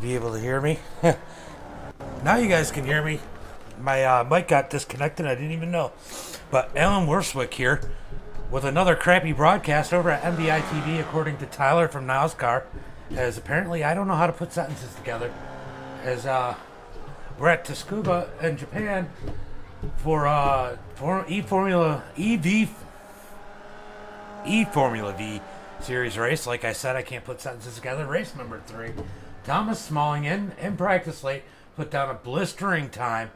be able to hear me. Now you guys can hear me. My mic got disconnected. I didn't even know. But Alan Worswick here with another crappy broadcast over at MDI TV, according to Tyler from NASCAR. As apparently I don't know how to put sentences together. As we're at Tsukuba in Japan for eFormula V series race. Like I said, I can't put sentences together. Race number 3. Thomas Smalling in practice late put down a blistering time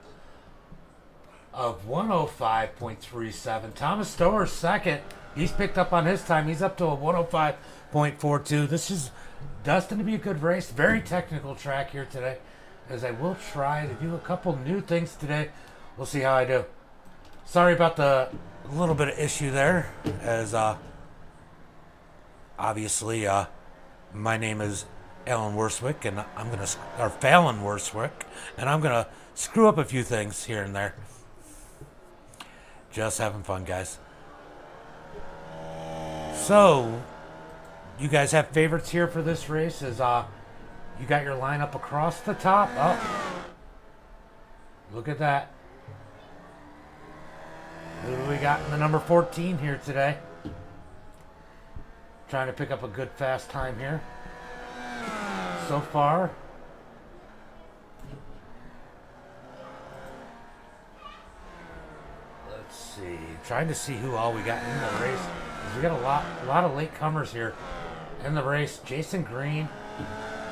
of 105.37. Thomas Stower second. He's picked up on his time. He's up to a 105.42. This is destined to be a good race. Very technical track here today, as I will try to do a couple new things today. We'll see how I do. Sorry about the little bit of issue there, as obviously my name is Alan Worswick, and Fallon Worswick, and I'm gonna screw up a few things here and there. Just having fun, guys. So, you guys have favorites here for this race? As you got your lineup across the top. Oh, look at that. Who do we got in the number 14 here today? Trying to pick up a good fast time here so far. Let's see. Trying to see who all we got in the race. We got a lot of late comers here in the race. Jason Green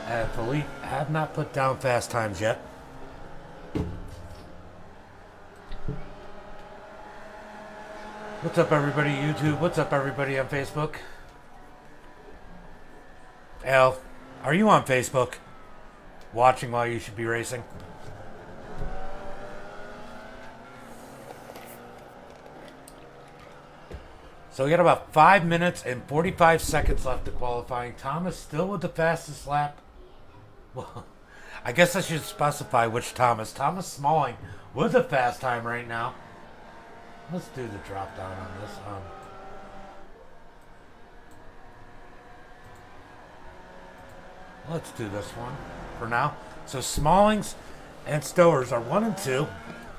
and Philippe have not put down fast times yet. What's up, everybody YouTube? What's up, everybody on Facebook? Al, are you on Facebook? Watching while you should be racing? So we got about 5 minutes and 45 seconds left to qualifying. Thomas still with the fastest lap. Well, I guess I should specify which Thomas. Thomas Smalling with the fast time right now. Let's do the drop down on this. Let's do this one for now. So Smallings and Stowers are 1 and 2.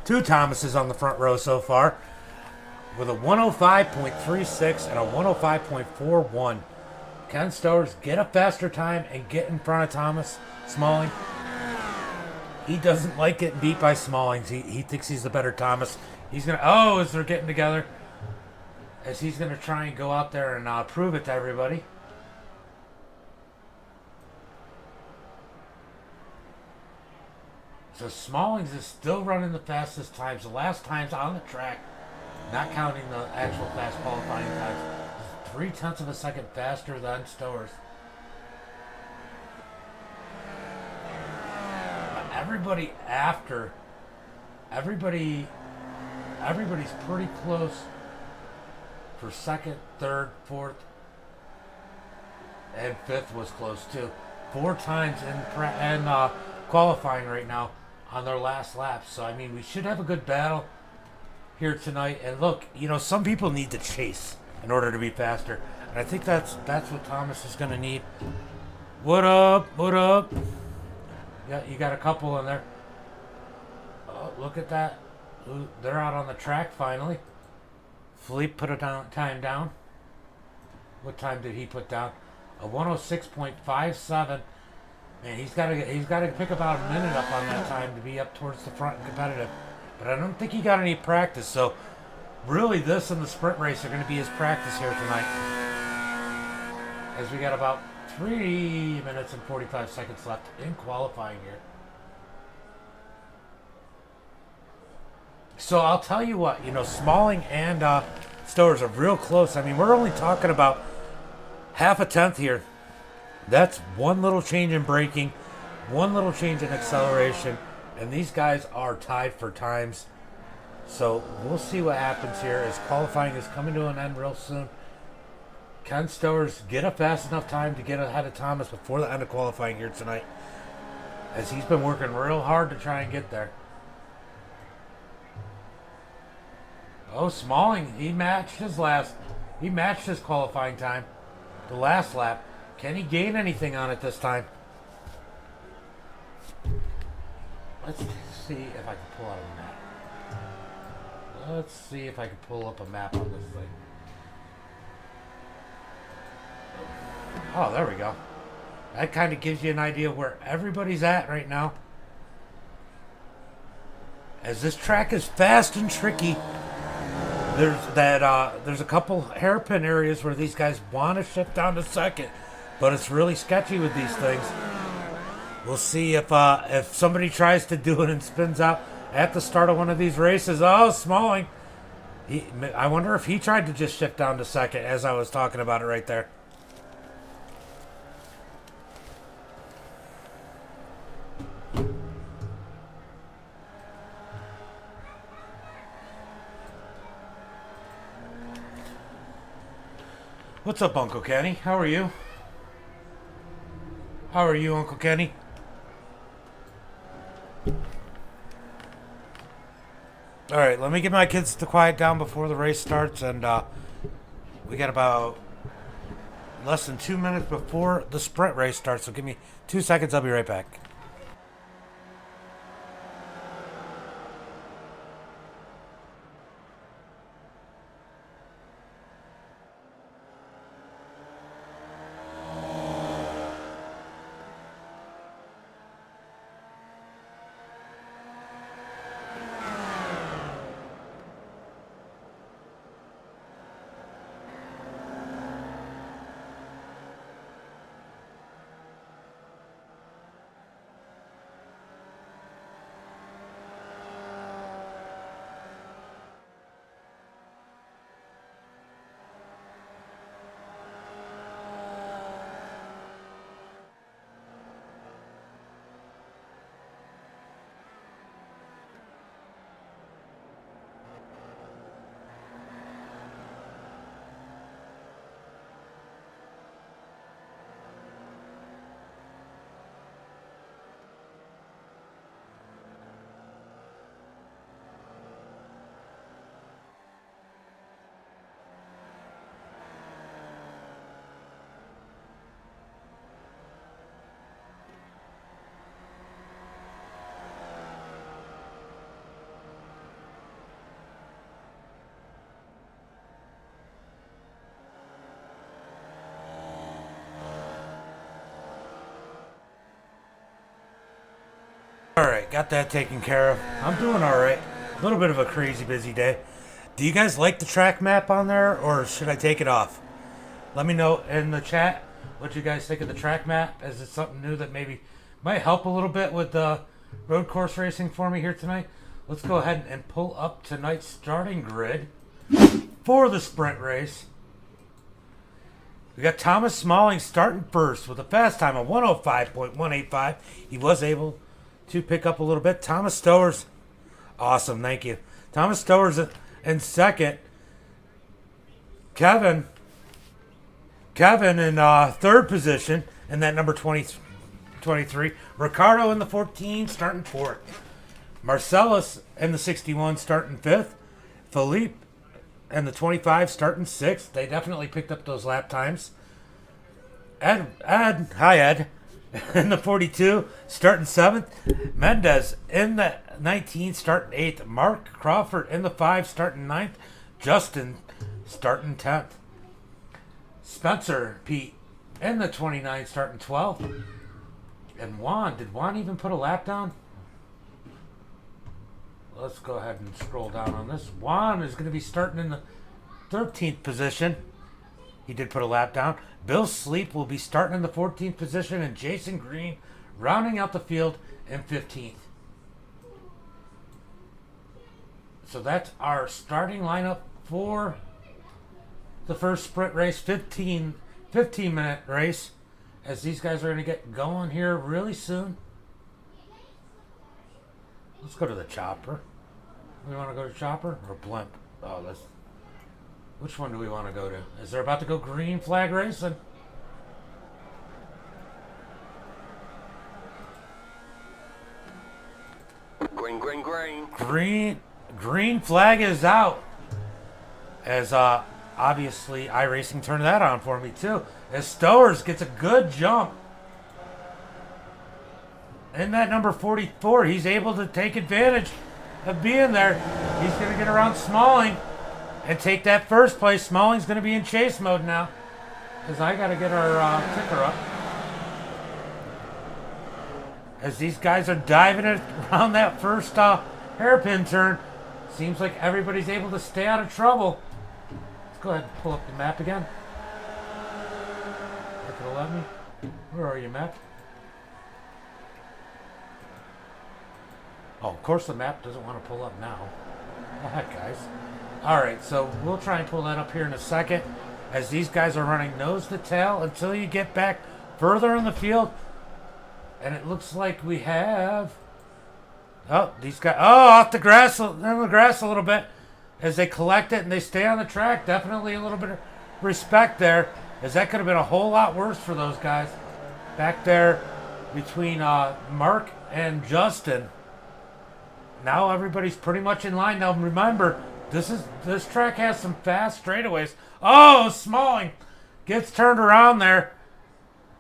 2 Thomases on the front row so far, with a 105.36 and a 105.41. Can Stowers get a faster time and get in front of Thomas Smalling? He doesn't like getting beat by Smallings. He thinks he's the better Thomas. He's going to, as they're getting together, as he's going to try and go out there and prove it to everybody. So Smallings is still running the fastest times. The last times on the track, not counting the actual fast qualifying times, 0.3 of a second faster than Stowers. But everybody's pretty close for second, third, fourth, and fifth was close too. 4 times in qualifying right now on their last laps. So I mean, we should have a good battle here tonight. And look, some people need to chase in order to be faster, and I think that's what Thomas is going to need. What up? Yeah, you got a couple in there. Oh, look at that. Ooh, they're out on the track finally. Philippe put a time down. What time did he put down? A 106.57. Man, he's got to pick about a minute up on that time to be up towards the front and competitive. But I don't think he got any practice. So really, this and the sprint race are going to be his practice here tonight. As we got about 3 minutes and 45 seconds left in qualifying here. So I'll tell you what, Smalling and Stowers are real close. I mean, we're only talking about half a tenth here. That's one little change in braking, one little change in acceleration, and these guys are tied for times. So we'll see what happens here as qualifying is coming to an end real soon. Can Stowers get a fast enough time to get ahead of Thomas before the end of qualifying here tonight? As he's been working real hard to try and get there. Oh, Smalling, he matched his qualifying time, the last lap. Can he gain anything on it this time? Let's see if I can pull out a map. Let's see if I can pull up a map on this thing. Oh, there we go. That kind of gives you an idea where everybody's at right now. As this track is fast and tricky, there's a couple hairpin areas where these guys want to shift down to second, but it's really sketchy with these things. We'll see if somebody tries to do it and spins out at the start of one of these races. Oh, Smalling. I wonder if he tried to just shift down to second as I was talking about it right there. What's up, Uncle Kenny? How are you? How are you, Uncle Kenny? Alright, let me get my kids to quiet down before the race starts, and we got about less than 2 minutes before the sprint race starts, so give me 2 seconds, I'll be right back. Alright, got that taken care of. I'm doing alright. A little bit of a crazy busy day. Do you guys like the track map on there, or should I take it off? Let me know in the chat what you guys think of the track map. Is it something new that maybe might help a little bit with the road course racing for me here tonight? Let's go ahead and pull up tonight's starting grid for the sprint race. We got Thomas Smalling starting first with a fast time of 105.185. He was able to pick up a little bit. Thomas Stowers, awesome, thank you. Thomas Stowers in second. Kevin in third position in that number 23. Ricardo in the 14 starting fourth. Marcellus in the 61 starting fifth. Philippe in the 25 starting sixth. They definitely picked up those lap times. Ed, hi Ed, in the 42 starting seventh. Mendez in the 19 starting eighth. Mark Crawford in the 5 starting ninth. Justin starting 10th. Spencer Pete in the 29 starting 12th. And Juan, did Juan even put a lap down? Let's go ahead and scroll down on this. Juan is going to be starting in the 13th position. He did put a lap down. Bill Sleep will be starting in the 14th position, and Jason Green rounding out the field in 15th. So that's our starting lineup for the first sprint race, 15-minute race, as these guys are going to get going here really soon. Let's go to the chopper. We want to go to chopper or blimp? Oh, that's... Which one do we want to go to? Is there about to go green flag racing? Green flag is out. As obviously iRacing turned that on for me too. As Stowers gets a good jump. in that number 44, he's able to take advantage of being there. He's going to get around Smalling and take that first place. Smalling's going to be in chase mode now, because I got to get our ticker up. As these guys are diving it around that first hairpin turn, seems like everybody's able to stay out of trouble. Let's go ahead and pull up the map again. If it'll let me. Where are you, map? Oh, of course the map doesn't want to pull up now. Guys. Alright, so we'll try and pull that up here in a second. As these guys are running nose to tail until you get back further in the field. And it looks like we have... Oh, these guys... Oh, off the grass, a little bit. As they collect it and they stay on the track. Definitely a little bit of respect there. As that could have been a whole lot worse for those guys. Back there between Mark and Justin. Now everybody's pretty much in line. Now remember, this track has some fast straightaways. Oh, Smalling gets turned around there.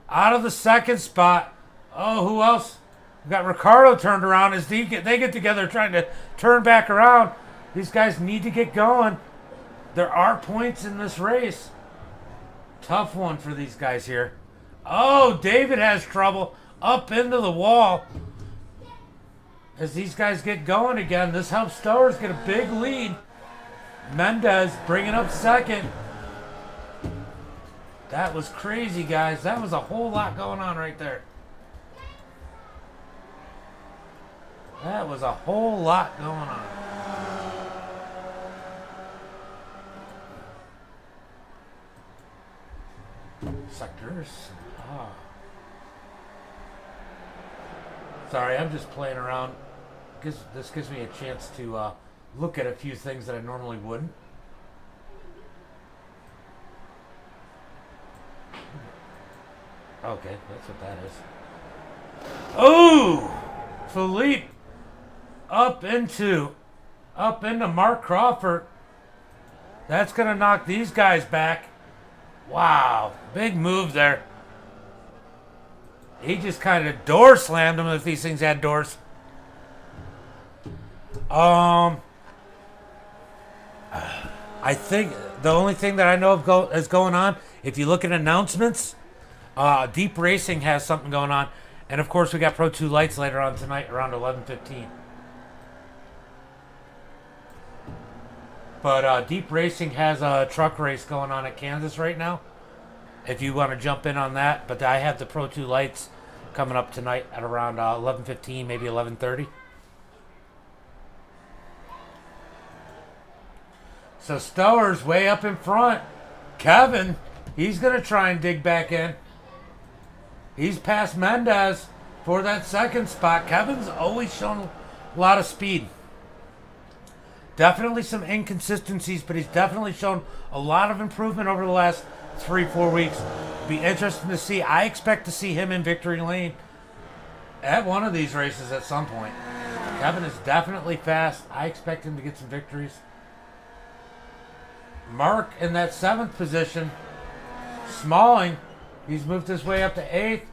Out of the second spot. Oh, who else? We got Ricardo turned around as they get together trying to turn back around. These guys need to get going. There are points in this race. Tough one for these guys here. Oh, David has trouble up into the wall. As these guys get going again, this helps Stowers get a big lead. Mendez bringing up second. That was crazy, guys. That was a whole lot going on right there. That was a whole lot going on. Sectors. Oh. Sorry, I'm just playing around. This gives me a chance to look at a few things that I normally wouldn't. Okay, that's what that is. Oh! Philippe up into Mark Crawford. That's going to knock these guys back. Wow, big move there. He just kind of door slammed them if these things had doors. I think the only thing that I know of is going on, if you look at announcements, Deep Racing has something going on. And of course we got Pro 2 Lights later on tonight around 11:15. But Deep Racing has a truck race going on at Kansas right now. If you want to jump in on that. But I have the Pro 2 Lights coming up tonight at around 11:15, maybe 11:30. So Stowers way up in front. Kevin, he's going to try and dig back in. He's past Mendez for that second spot. Kevin's always shown a lot of speed. Definitely some inconsistencies, but he's definitely shown a lot of improvement over the last 3-4 weeks. Be interesting to see. I expect to see him in victory lane at one of these races at some point. Kevin is definitely fast. I expect him to get some victories. Mark in that 7th position. Smalling, he's moved his way up to 8th.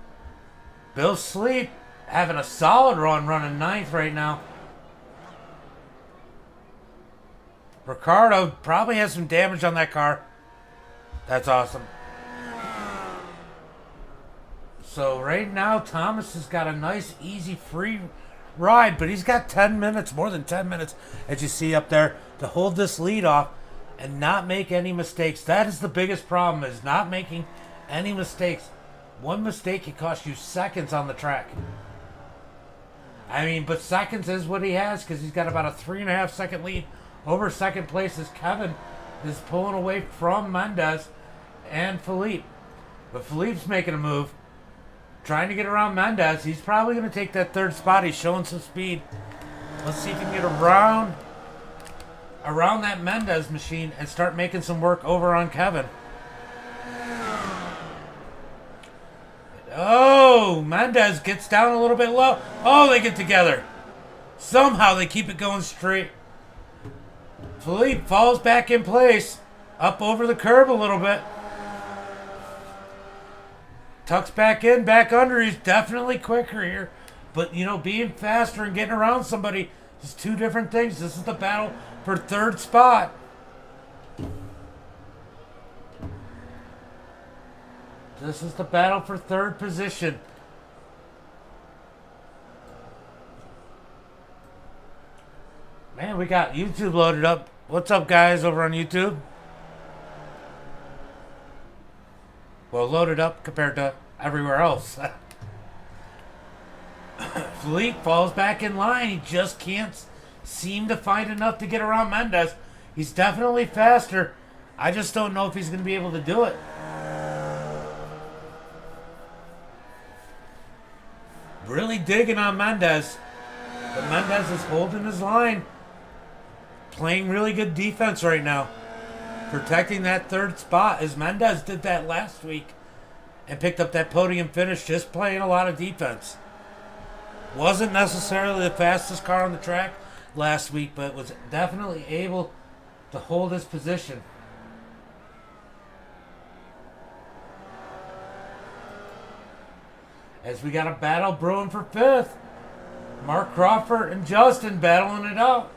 Bill Sleep having a solid run, running 9th right now. Ricardo probably has some damage on that car. That's awesome. So right now, Thomas has got a nice, easy, free ride, but he's got 10 minutes, more than 10 minutes, as you see up there, to hold this lead off and not make any mistakes. That is the biggest problem, is not making any mistakes. One mistake can cost you seconds on the track. I mean, but seconds is what he has, because he's got about a 3.5 second lead over second place as Kevin is pulling away from Mendez and Philippe. But Philippe's making a move, trying to get around Mendez. He's probably going to take that 3rd spot. He's showing some speed. Let's see if he can get around that Mendez machine and start making some work over on Kevin. Oh, Mendez gets down a little bit low. Oh, they get together. Somehow they keep it going straight. Philippe falls back in place. Up over the curb a little bit. Tucks back in, back under. He's definitely quicker here But, you know, being faster and getting around somebody is two different things. This is the battle for third spot. This is the battle for third position. Man, we got YouTube loaded up. What's up, guys, over on YouTube? Well, loaded up compared to everywhere else. Philippe falls back in line. He just can't seem to find enough to get around Mendez. He's definitely faster. I just don't know if he's going to be able to do it. Really digging on Mendez. But Mendez is holding his line. Playing really good defense right now. Protecting that third spot, as Mendez did that last week and picked up that podium finish just playing a lot of defense. Wasn't necessarily the fastest car on the track last week, but was definitely able to hold his position. As we got a battle brewing for fifth. Mark Crawford and Justin battling it out.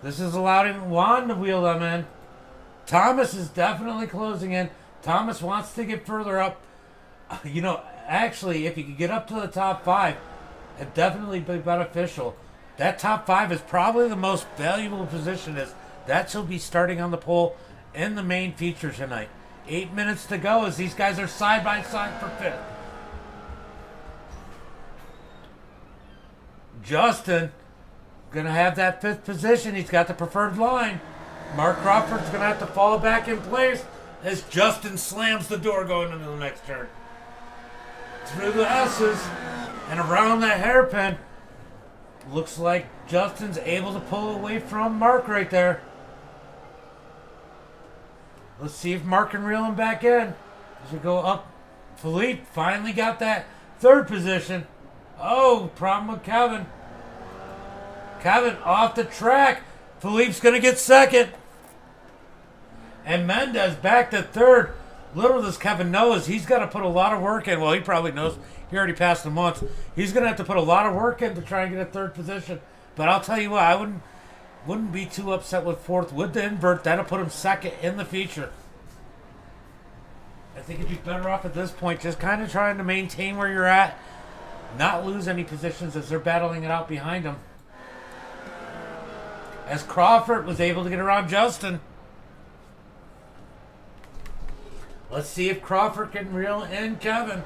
This is allowing Juan to wheel them in. Thomas is definitely closing in. Thomas wants to get further up. You know, actually, if you could get up to the top five, it'd definitely be beneficial. That top five is probably the most valuable position. That's who'll be starting on the pole in the main feature tonight. 8 minutes to go as these guys are side by side for fifth. Justin gonna have that fifth position. He's got the preferred line. Mark Crawford's gonna have to fall back in place as Justin slams the door going into the next turn. Through the S's and around that hairpin. Looks like Justin's able to pull away from Mark right there. Let's see if Mark can reel him back in. As we go up, Philippe finally got that third position. Oh, problem with Kevin. Kevin off the track. Philippe's going to get second. And Mendez back to third. Little does Kevin know is he's got to put a lot of work in. Well, he probably knows. He already passed him once. He's going to have to put a lot of work in to try and get a third position. But I'll tell you what, I wouldn't be too upset with fourth with the invert. That'll put him second in the feature. I think he'd be better off at this point just kind of trying to maintain where you're at. Not lose any positions as they're battling it out behind him. As Crawford was able to get around Justin. Let's see if Crawford can reel in Kevin.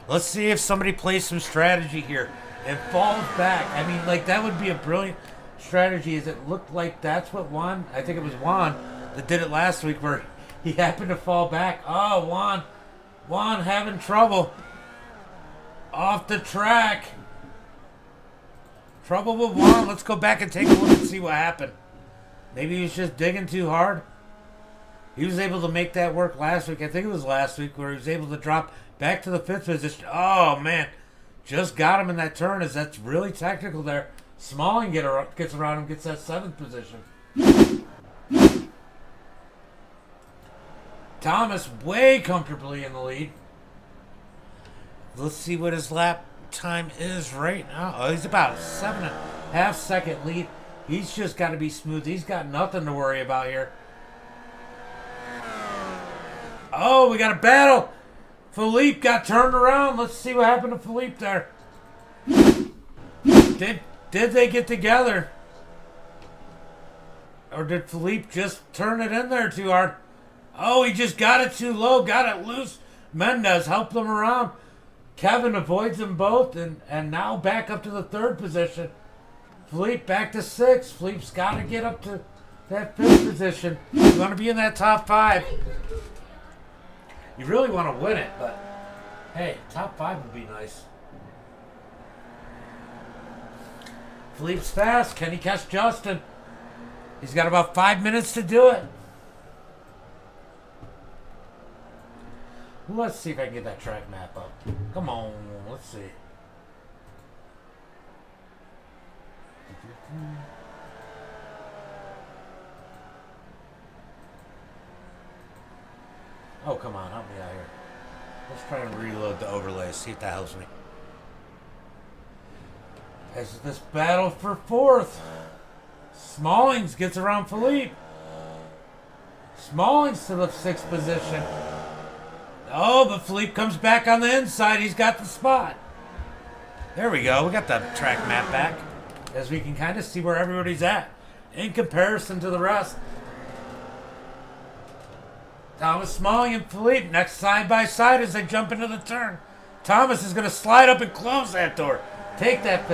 Let's see if somebody plays some strategy here and falls back. I mean, like, that would be a brilliant strategy as it looked like that's what Juan, I think it was Juan that did it last week where he happened to fall back. Oh, Juan having trouble off the track. Trouble with Juan. Let's go back and take a look and see what happened. Maybe he was just digging too hard. He was able to make that work last week. I think it was last week where he was able to drop back to the fifth position. Oh, man. Just got him in that turn as that's really technical there. Smalling gets around him, gets that seventh position. Thomas way comfortably in the lead. Let's see what his lap time is right now. Oh, he's about a 7.5 second lead. He's just got to be smooth. He's got nothing to worry about here. Oh, we got a battle. Philippe got turned around. Let's see what happened to Philippe there. Did they get together? Or did Philippe just turn it in there too hard? Oh, he just got it too low, got it loose. Mendez helped them around. Kevin avoids them both, and now back up to the third position. Philippe back to sixth. Philippe's got to get up to that fifth position. You want to be in that top five. You really want to win it, but hey, top five would be nice. Philippe's fast. Can he catch Justin? He's got about 5 minutes to do it. Let's see if I can get that track map up. Come on, let's see. Oh, come on, help me out here. Let's try and reload the overlays, see if that helps me. As this battle for fourth, Smallings gets around Philippe. Smallings to the sixth position. Oh, but Philippe comes back on the inside. He's got the spot. There we go. We got the track map back, as we can kind of see where everybody's at in comparison to the rest. Thomas Smalling and Philippe next side by side as they jump into the turn. Thomas is going to slide up and close that door. Take that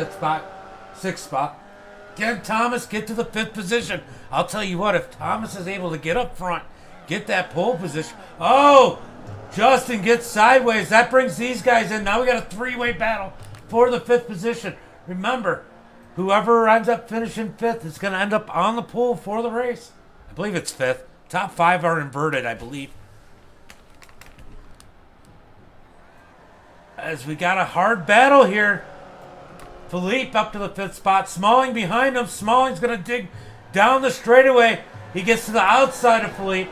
sixth spot. Get Thomas, get to the fifth position. I'll tell you what, if Thomas is able to get up front, get that pole position. Oh, Justin gets sideways. That brings these guys in. Now we got a three-way battle for the fifth position. Remember, whoever ends up finishing fifth is going to end up on the pole for the race. I believe it's fifth. Top five are inverted, I believe. As we got a hard battle here. Philippe up to the fifth spot. Smalling behind him. Smalling's going to dig down the straightaway. He gets to the outside of Philippe.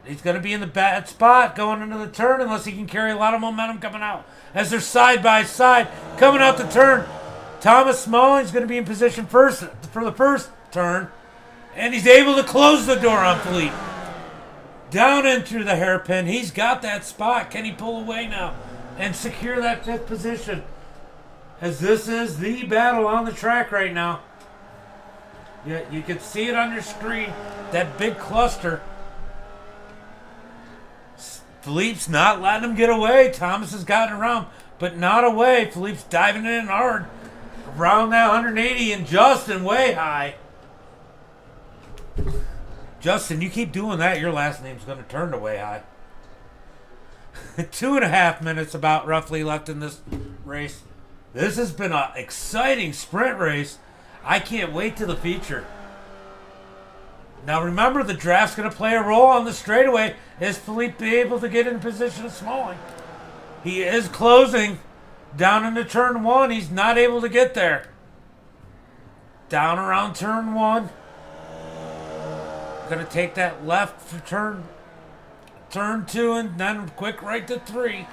He's going to be in the bad spot going into the turn unless he can carry a lot of momentum coming out. As they're side by side coming out the turn. Thomas Smalling's going to be in position first for the first turn. And he's able to close the door on Philippe. Down in through the hairpin. He's got that spot. Can he pull away now and secure that fifth position? As this is the battle on the track right now. You can see it on your screen. That big cluster. Philippe's not letting him get away. Thomas has gotten around, but not away. Philippe's diving in hard. Around that 180 and Justin way high. Justin, you keep doing that, your last name's going to turn to way high. 2.5 minutes about roughly left in this race. This has been an exciting sprint race. I can't wait to the feature. Now remember, the draft's going to play a role on the straightaway. Is Philippe able to get in position of Smalling? He is closing down into turn one. He's not able to get there. Down around turn one. Going to take that left for turn two and then quick right to three.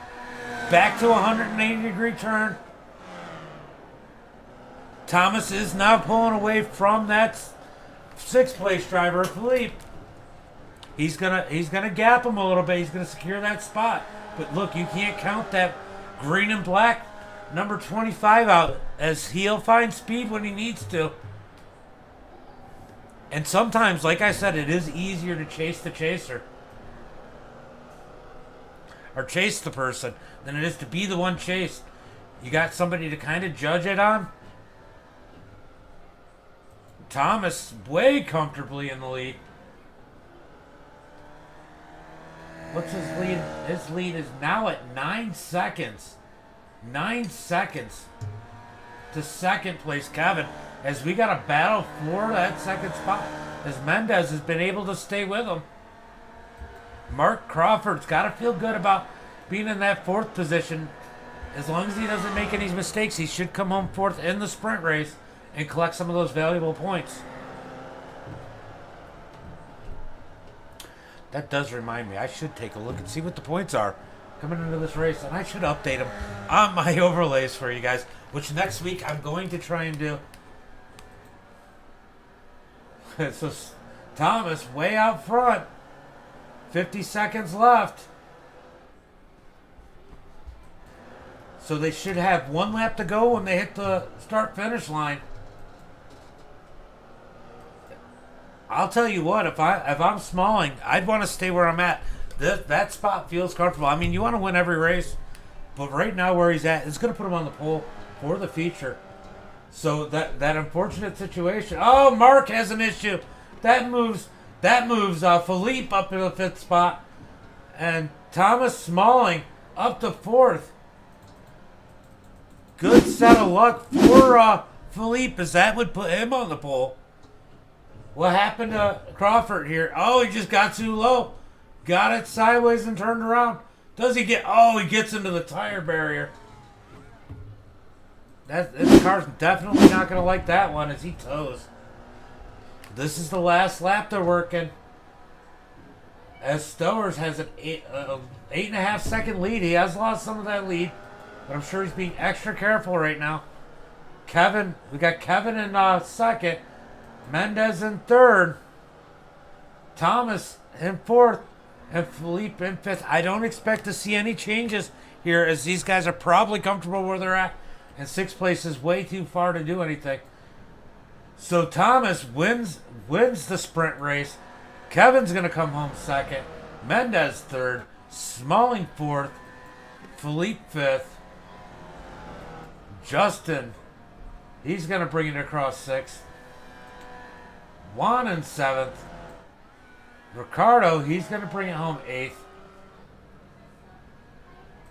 Back to a 180-degree turn. Thomas is now pulling away from that sixth place driver, Philippe. He's gonna gap him a little bit. He's gonna secure that spot. But look, you can't count that green and black number 25 out, as he'll find speed when he needs to. And sometimes, like I said, it is easier to chase the chaser. Or chase the person than it is to be the one chased. You got somebody to kind of judge it on. Thomas way comfortably in the lead. What's his lead? His lead is now at 9 seconds. 9 seconds to second place Kevin. As we got a battle for that second spot. As Mendez has been able to stay with him. Mark Crawford's got to feel good about being in that fourth position. As long as he doesn't make any mistakes, he should come home fourth in the sprint race and collect some of those valuable points. That does remind me, I should take a look and see what the points are coming into this race, and I should update them on my overlays for you guys, which next week I'm going to try and do. So Thomas way out front, 50 seconds left. So they should have one lap to go when they hit the start-finish line. I'll tell you what, if I'm Smalling, I'd want to stay where I'm at. That spot feels comfortable. I mean, you want to win every race, but right now where he's at is going to put him on the pole for the feature. So that unfortunate situation. Oh, Mark has an issue. That moves Philippe up to the fifth spot, and Thomas Smalling up to fourth. Good set of luck for Philippe, as that would put him on the pole. What happened to Crawford here? Oh, he just got too low. Got it sideways and turned around. Does he get... Oh, he gets into the tire barrier. This car's definitely not going to like that one as he tows. This is the last lap they're working. as Stowers has an 8.5 second lead. He has lost some of that lead, but I'm sure he's being extra careful right now. We got Kevin in second, Mendez in third, Thomas in fourth, and Philippe in fifth. I don't expect to see any changes here, as these guys are probably comfortable where they're at, and sixth place is way too far to do anything. So Thomas wins the sprint race. Kevin's going to come home second, Mendez third, Smalling fourth, Philippe fifth, Justin, he's going to bring it across sixth, Juan in seventh, Ricardo, he's going to bring it home eighth,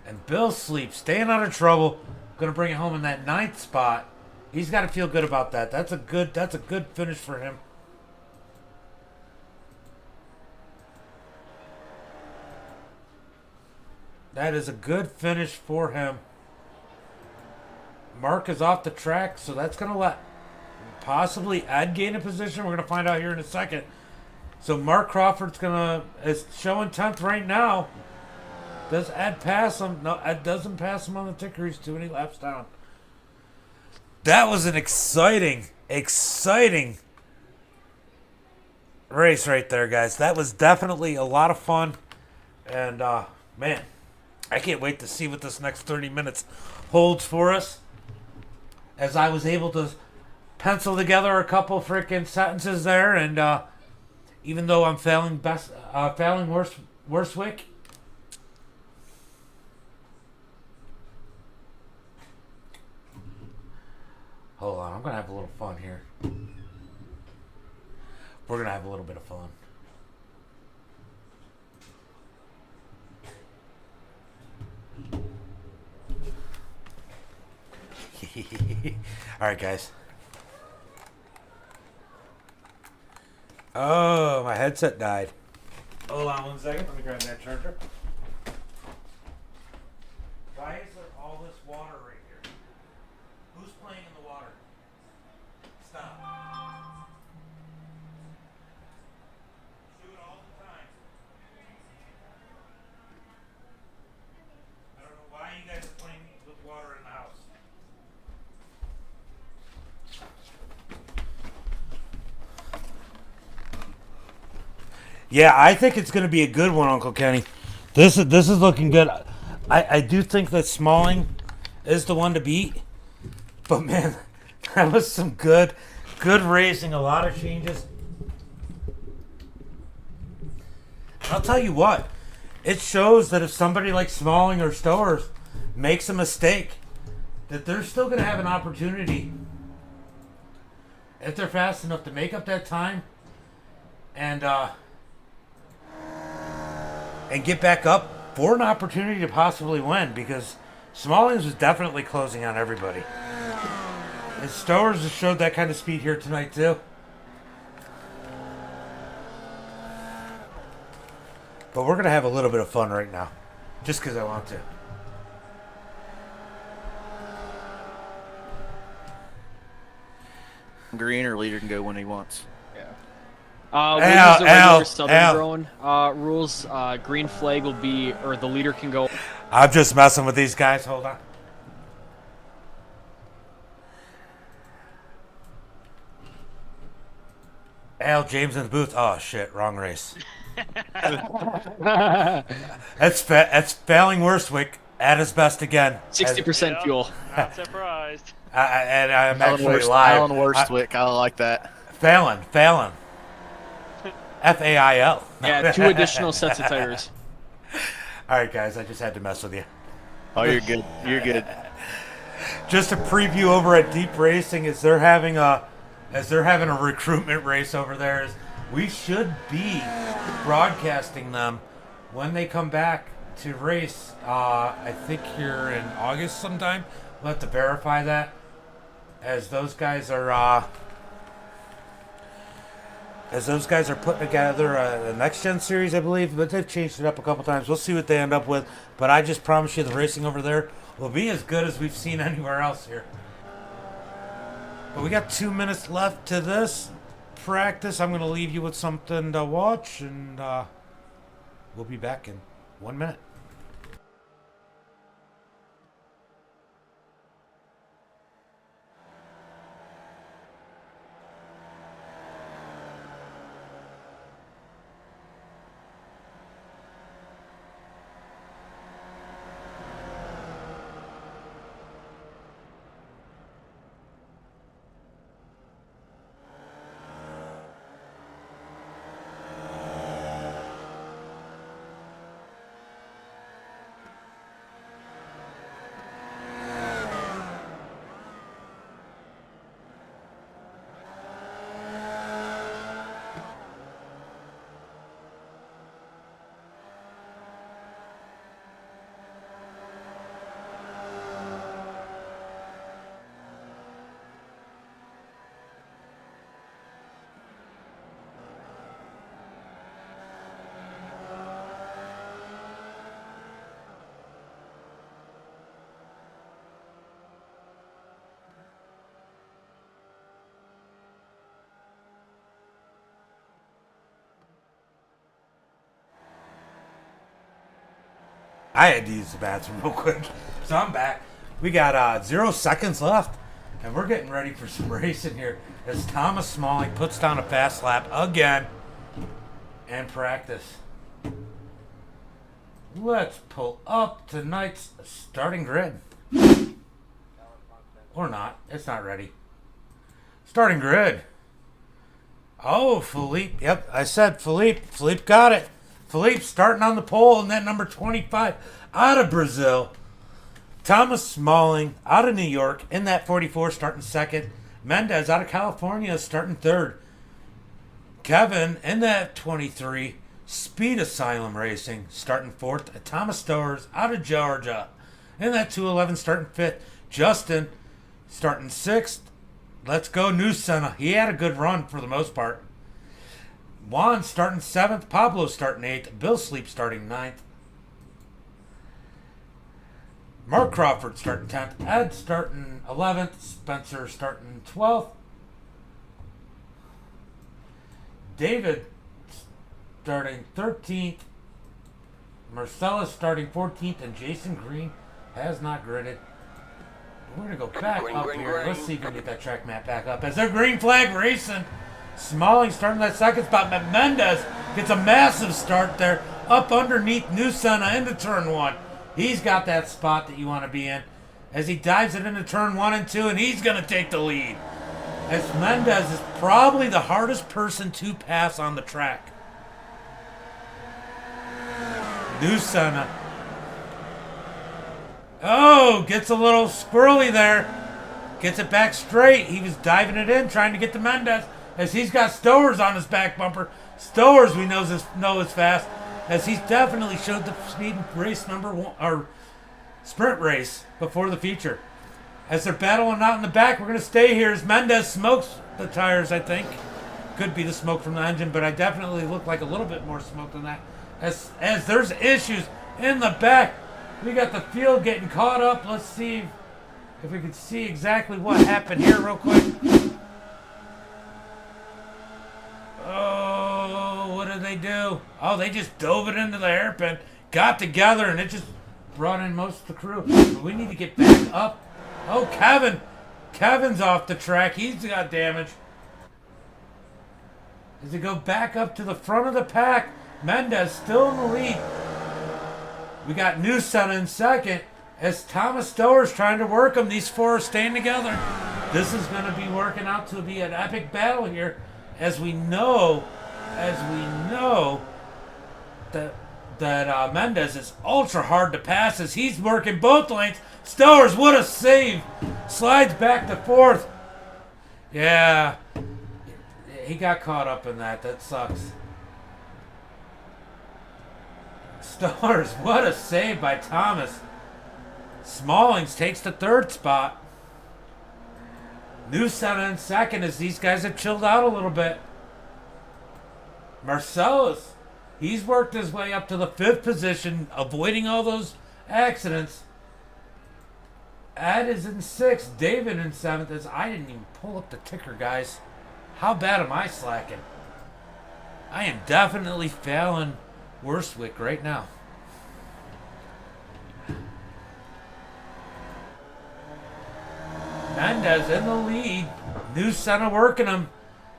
and Bill Sleep, staying out of trouble, going to bring it home in that ninth spot. He's got to feel good about that. That's a good finish for him. That is a good finish for him. Mark is off the track, so that's going to let possibly Ed gain a position. We're going to find out here in a second. So Mark Crawford's is showing 10th right now. Does Ed pass him? No, Ed doesn't pass him on the ticker. He's too many laps down. That was an exciting race right there, guys. That was definitely a lot of fun. And, man, I can't wait to see what this next 30 minutes holds for us. As I was able to pencil together a couple freaking sentences there, and even though I'm failing Worswick, hold on, I'm gonna have a little fun here. We're gonna have a little bit of fun. All right, guys. Oh, my headset died. Hold on 1 second. Let me grab that charger. Why is there all this water right here? Who's playing in the water? Stop. Do it all the time. I don't know why you guys are playing with water in the house. Yeah, I think it's going to be a good one, Uncle Kenny. This is looking good. I do think that Smalling is the one to beat. But, man, that was some good racing. A lot of changes. I'll tell you what. It shows that if somebody like Smalling or Stowers makes a mistake, that they're still going to have an opportunity, if they're fast enough, to make up that time and get back up for an opportunity to possibly win, because Smallings was definitely closing on everybody. And Stowers has showed that kind of speed here tonight too. But we're going to have a little bit of fun right now, just because I want to. Green or leader can go when he wants. Regular Southern growing rules. Green flag will be, or the leader can go. I'm just messing with these guys. Hold on. Al James in the booth. Oh shit, wrong race. That's failing Worswick at his best again. 60% fuel. Not surprised. And I'm actually live. Alan Worswick, I like that. Fallon. F-A-I-L. Yeah, 2 additional sets of tires. All right, guys, I just had to mess with you. Oh, you're good. You're good. Just a preview over at Deep Racing, as they're having a recruitment race over there. Is we should be broadcasting them when they come back to race. I think here in August sometime. We'll have to verify that, as those guys are putting together a next gen series, I believe, but they've changed it up a couple times. We'll see what they end up with, but I just promise you the racing over there will be as good as we've seen anywhere else here. But we got 2 minutes left to this practice. I'm going to leave you with something to watch, and We'll be back in 1 minute. I had to use the bathroom real quick. So I'm back. We got 0 seconds left. And we're getting ready for some racing here. As Thomas Smalling puts down a fast lap again. And practice. Let's pull up tonight's starting grid. Or not. It's not ready. Starting grid. Oh, Philippe. Yep, I said Philippe. Philippe got it. Philippe starting on the pole, and then number 25 out of Brazil. Thomas Smalling out of New York in that 44 starting second. Mendez out of California starting third. Kevin in that 23 Speed Asylum Racing starting fourth. Thomas Stowers out of Georgia in that 211 starting fifth. Justin starting sixth. Let's go New Senna. He had a good run for the most part. Juan starting 7th, Pablo starting 8th, Bill Sleep starting 9th, Mark Crawford starting 10th, Ed starting 11th, Spencer starting 12th, David starting 13th, Marcellus starting 14th, and Jason Green has not gridded. We're going to go back up here. Let's see if we can get that track map back up. As they're green flag racing. Smalling starting that second spot, but Mendez gets a massive start there up underneath New Senna into turn 1. He's got that spot that you want to be in as he dives it into turn 1 and 2, and he's going to take the lead. As Mendez is probably the hardest person to pass on the track. New Senna. Oh, gets a little squirrely there. Gets it back straight. He was diving it in, trying to get to Mendez. As he's got Stowers on his back bumper. Stowers we know is fast, as he's definitely showed the speed in race number 1 or sprint race before the feature. As they're battling out in the back, we're going to stay here as Mendez smokes the tires. I think could be the smoke from the engine, but I definitely look like a little bit more smoke than that. As there's issues in the back, we got the field getting caught up. Let's see if we can see exactly what happened here real quick. Oh, what did they do? Oh, they just dove it into the hairpin, got together, and it just brought in most of the crew. But we need to get back up. Oh, Kevin. Kevin's off the track. He's got damage. As they go back up to the front of the pack, Mendez still in the lead. We got New Senna in second as Thomas Stowers trying to work them. These 4 are staying together. This is going to be working out to be an epic battle here. As we know that Mendez is ultra hard to pass as he's working both lanes. Stowers, what a save! Slides back to 4th. Yeah, he got caught up in that. That sucks. Stowers, what a save by Thomas. Smallings takes the 3rd spot. New Senna in second as these guys have chilled out a little bit. Marcellus, he's worked his way up to the 5th position, avoiding all those accidents. Ed is in 6th, David in 7th. As I didn't even pull up the ticker, guys. How bad am I slacking? I am definitely failing Worstwick right now. Mendez in the lead. New Senna working him.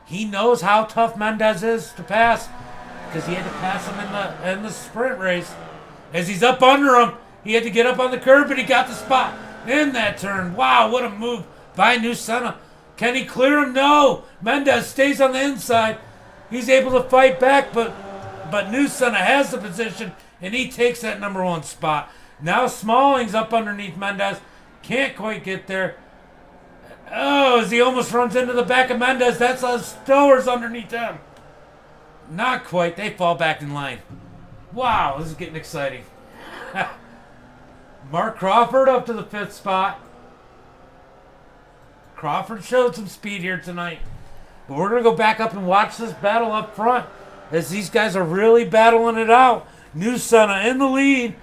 He knows how tough Mendez is to pass because he had to pass him in the sprint race. As he's up under him, he had to get up on the curb, and he got the spot in that turn. Wow, what a move by New Senna. Can he clear him? No. Mendez stays on the inside. He's able to fight back, but New Senna has the position, and he takes that number 1 spot. Now Smalling's up underneath Mendez. Can't quite get there. Oh, as he almost runs into the back of Mendez. That's Stowers underneath him. Not quite. They fall back in line. Wow, this is getting exciting. Mark Crawford up to the 5th spot. Crawford showed some speed here tonight. But we're going to go back up and watch this battle up front as these guys are really battling it out. New Senna in the lead.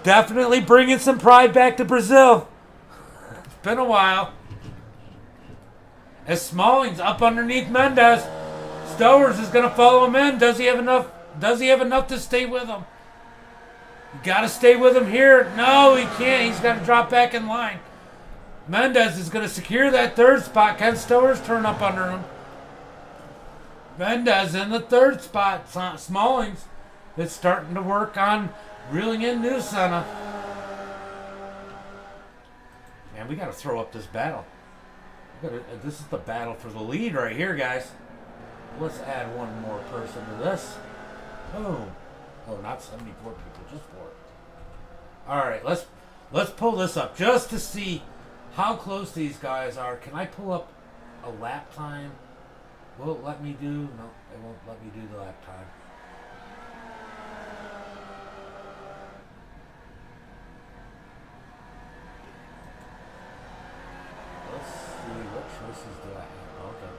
Definitely bringing some pride back to Brazil. It's been a while. As Smalling's up underneath Mendez. Stowers is going to follow him in. Does he have enough? Does he have enough to stay with him? You got to stay with him here. No, he can't. He's got to drop back in line. Mendez is going to secure that 3rd spot. Can Stowers turn up under him? Mendez in the 3rd spot. Smalling's is starting to work on reeling in New Senna. Man, we got to throw up this battle. This is the battle for the lead right here, guys. Let's add one more person to this. Boom. Oh, not 74 people, just 4. All right, let's pull this up just to see how close these guys are. Can I pull up a lap time? Will it let me do? No, it won't let me do the lap time. Let's see, what choices do I have? Okay.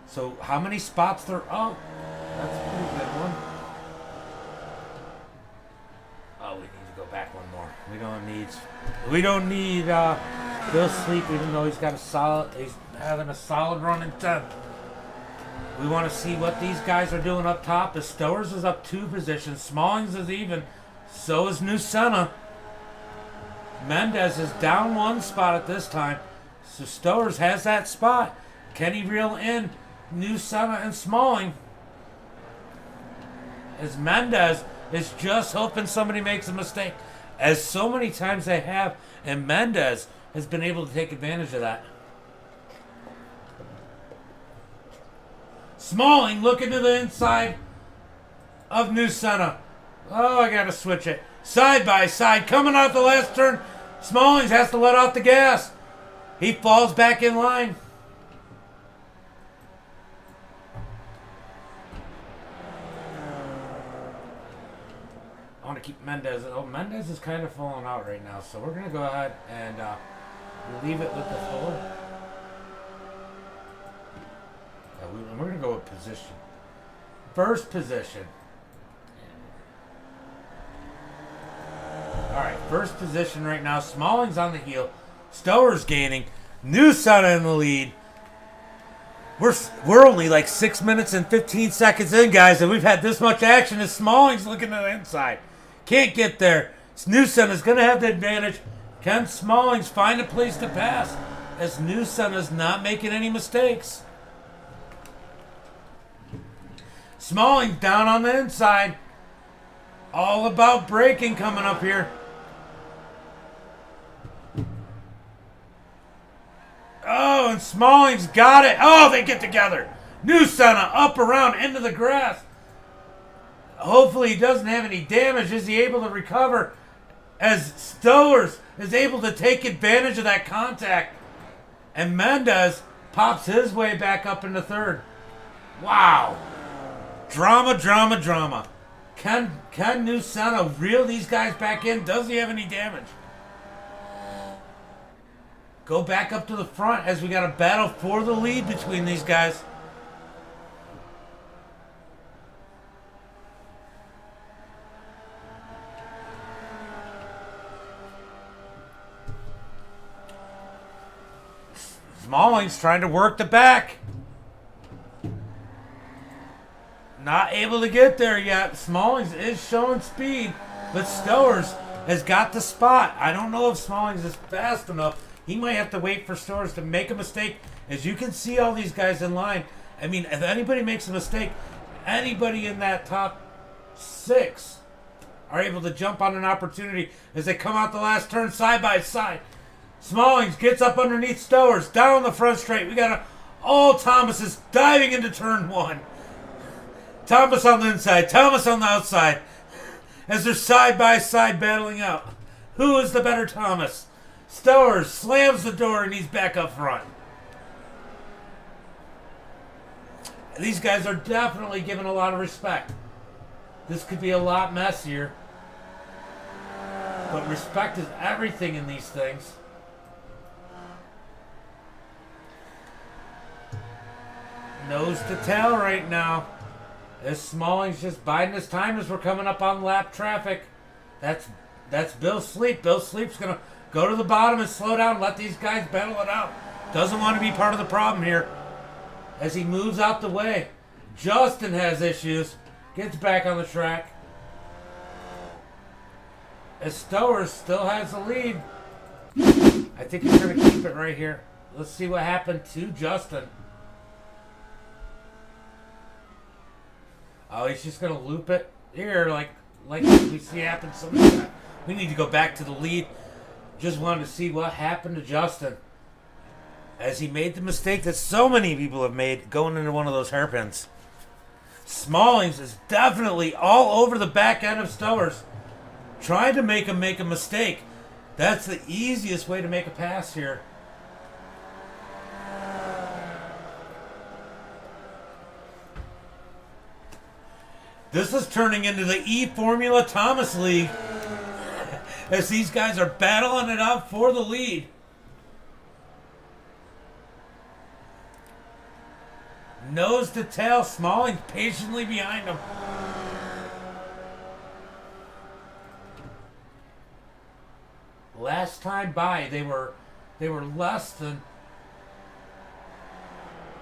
So how many spots there? Oh, that's a pretty good one. Oh, we need to go back one more. We don't need Bill Sleep, even though he's having a solid run in 10th. We want to see what these guys are doing up top. The Stowers is up 2 positions. Smallings is even. So is New Senna. Mendez is down 1 spot at this time. So Stowers has that spot. Can he reel in New Senna and Smalling? As Mendez is just hoping somebody makes a mistake. As so many times they have. And Mendez has been able to take advantage of that. Smalling looking to the inside of New Senna. Oh, I got to switch it. Side by side. Coming out the last turn. Smallings has to let off the gas. He falls back in line. I want to keep Mendez. Oh, Mendez is kind of falling out right now. So we're going to go ahead and leave it with the floor. We're going to go with position. First position. All right, first position right now. Smalling's on the heel. Stowers gaining. New Senna in the lead. We're only like 6 minutes and 15 seconds in, guys, and we've had this much action as Smalling's looking to the inside. Can't get there. New Senna's going to have the advantage. Can Smallings find a place to pass as New Senna's not making any mistakes? Smalling down on the inside. All about braking coming up here. Oh, and Smalling's got it. Oh, they get together. New Senna up around into the grass. Hopefully he doesn't have any damage. Is he able to recover as Stowers is able to take advantage of that contact? And Mendez pops his way back up into 3rd. Wow. Drama, drama, drama. Can New Senna reel these guys back in? Does he have any damage? Go back up to the front as we got a battle for the lead between these guys. Smalling's trying to work the back. Not able to get there yet. Smallings is showing speed, but Stowers has got the spot. I don't know if Smallings is fast enough. He might have to wait for Stowers to make a mistake. As you can see all these guys in line. I mean, if anybody makes a mistake, anybody in that top 6 are able to jump on an opportunity as they come out the last turn side by side. Smallings gets up underneath Stowers, down the front straight. We got all Thomases diving into turn 1. Thomas on the inside, Thomas on the outside, as they're side by side battling out. Who is the better Thomas? Stowers slams the door and he's back up front. These guys are definitely given a lot of respect. This could be a lot messier. But respect is everything in these things. Nose to tail right now. As Smalling's just biding his time as we're coming up on lap traffic. That's Bill Sleep. Bill Sleep's going to go to the bottom and slow down. Let these guys battle it out. Doesn't want to be part of the problem here. As he moves out the way. Justin has issues. Gets back on the track. As Stowers still has the lead. I think he's going to keep it right here. Let's see what happened to Justin. Oh, he's just going to loop it here like we see happen so many times. We need to go back to the lead. Just wanted to see what happened to Justin. As he made the mistake that so many people have made going into one of those hairpins. Smallings is definitely all over the back end of Stowers. Trying to make him make a mistake. That's the easiest way to make a pass here. This is turning into the eFormula Thomas League. As these guys are battling it out for the lead. Nose to tail, Smalling patiently behind him. Last time by, they were less than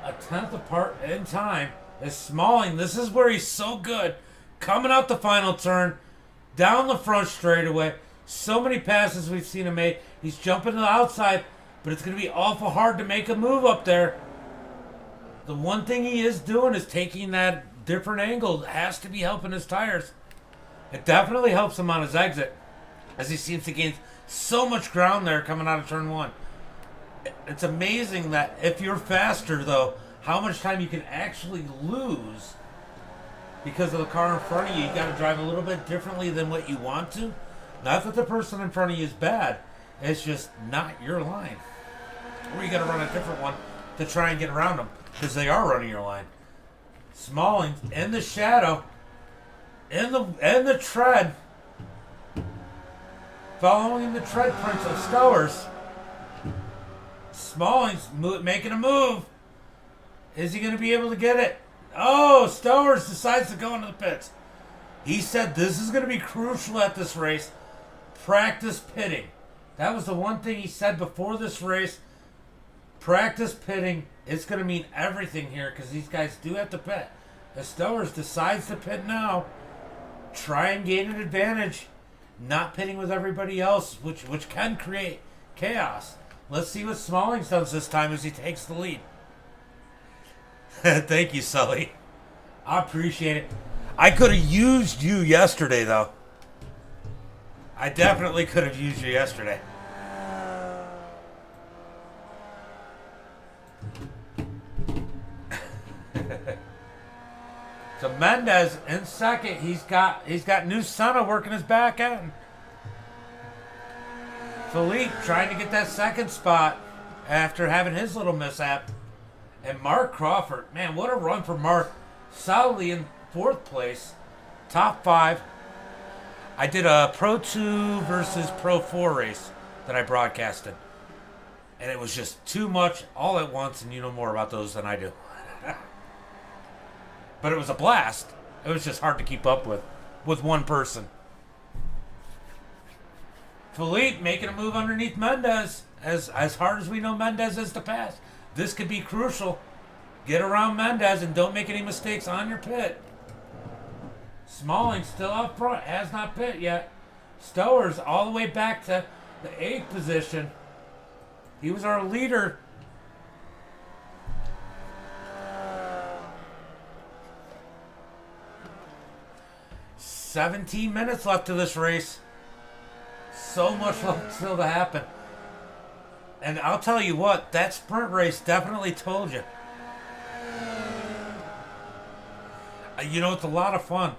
a tenth apart in time. As Smalling, this is where he's so good. Coming out the final turn, down the front straightaway. So many passes we've seen him make. He's jumping to the outside, but it's going to be awful hard to make a move up there. The one thing he is doing is taking that different angle. It has to be helping his tires. It definitely helps him on his exit, as he seems to gain so much ground there coming out of turn 1. It's amazing that if you're faster, though, how much time you can actually lose because of the car in front of you. You got to drive a little bit differently than what you want to. Not that the person in front of you is bad. It's just not your line. Or you got to run a different one to try and get around them, because they are running your line. Smalling in the shadow, in the tread, following the tread prints of Stowers. Smalling's making a move. Is he going to be able to get it? Oh, Stowers decides to go into the pits. He said this is going to be crucial at this race. Practice pitting. That was the one thing he said before this race. Practice pitting. It's going to mean everything here because these guys do have to pit. If Stowers decides to pit now, try and gain an advantage. Not pitting with everybody else, which can create chaos. Let's see what Smallings does this time as he takes the lead. Thank you, Sully. I appreciate it. I could have used you yesterday, though. I definitely could have used you yesterday. So Mendez in second. He's got New Senna working his back end. Philippe trying to get that second spot after having his little mishap. And Mark Crawford, man, what a run for Mark. Solidly in 4th place. Top 5. I did a Pro 2 versus Pro 4 race that I broadcasted. And it was just too much all at once, and you know more about those than I do. But it was a blast. It was just hard to keep up with one person. Philippe making a move underneath Mendez. As hard as we know Mendez is to pass. This could be crucial. Get around Mendez and don't make any mistakes on your pit. Smalling still up front, has not pit yet. Stower's all the way back to the 8th position. He was our leader. "17 minutes left to this race. So much left still to happen. And I'll tell you what, that sprint race definitely told you. You know, it's a lot of fun.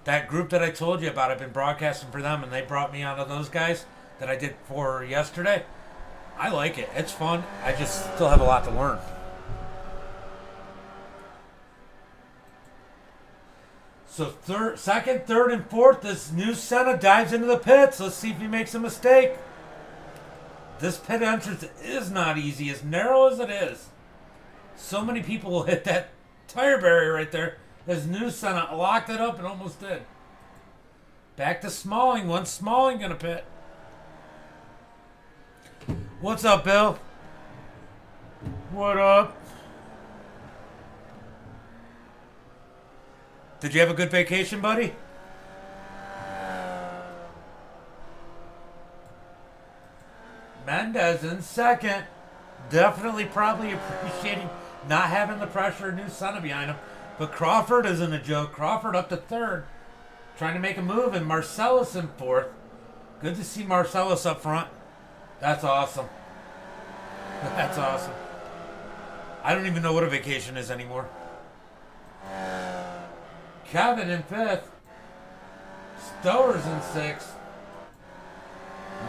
That group that I told you about, I've been broadcasting for them, and they brought me onto those guys that I did for yesterday. I like it. It's fun. I just still have a lot to learn. So second, third, and fourth, this new Senna dives into the pits. Let's see if he makes a mistake. This pit entrance is not easy, as narrow as it is. So many people will hit that tire barrier right there. This new Senna locked it up and almost did. Back to Smalling. When's Smalling gonna pit? What's up, Bill? What up? Did you have a good vacation, buddy? Mendez in second. Definitely probably appreciating not having the pressure of new Senna behind him. But Crawford isn't a joke. Crawford up to third. Trying to make a move, and Marcellus in fourth. Good to see Marcellus up front. That's awesome. That's awesome. I don't even know what a vacation is anymore. Kevin in fifth. Stower's in sixth.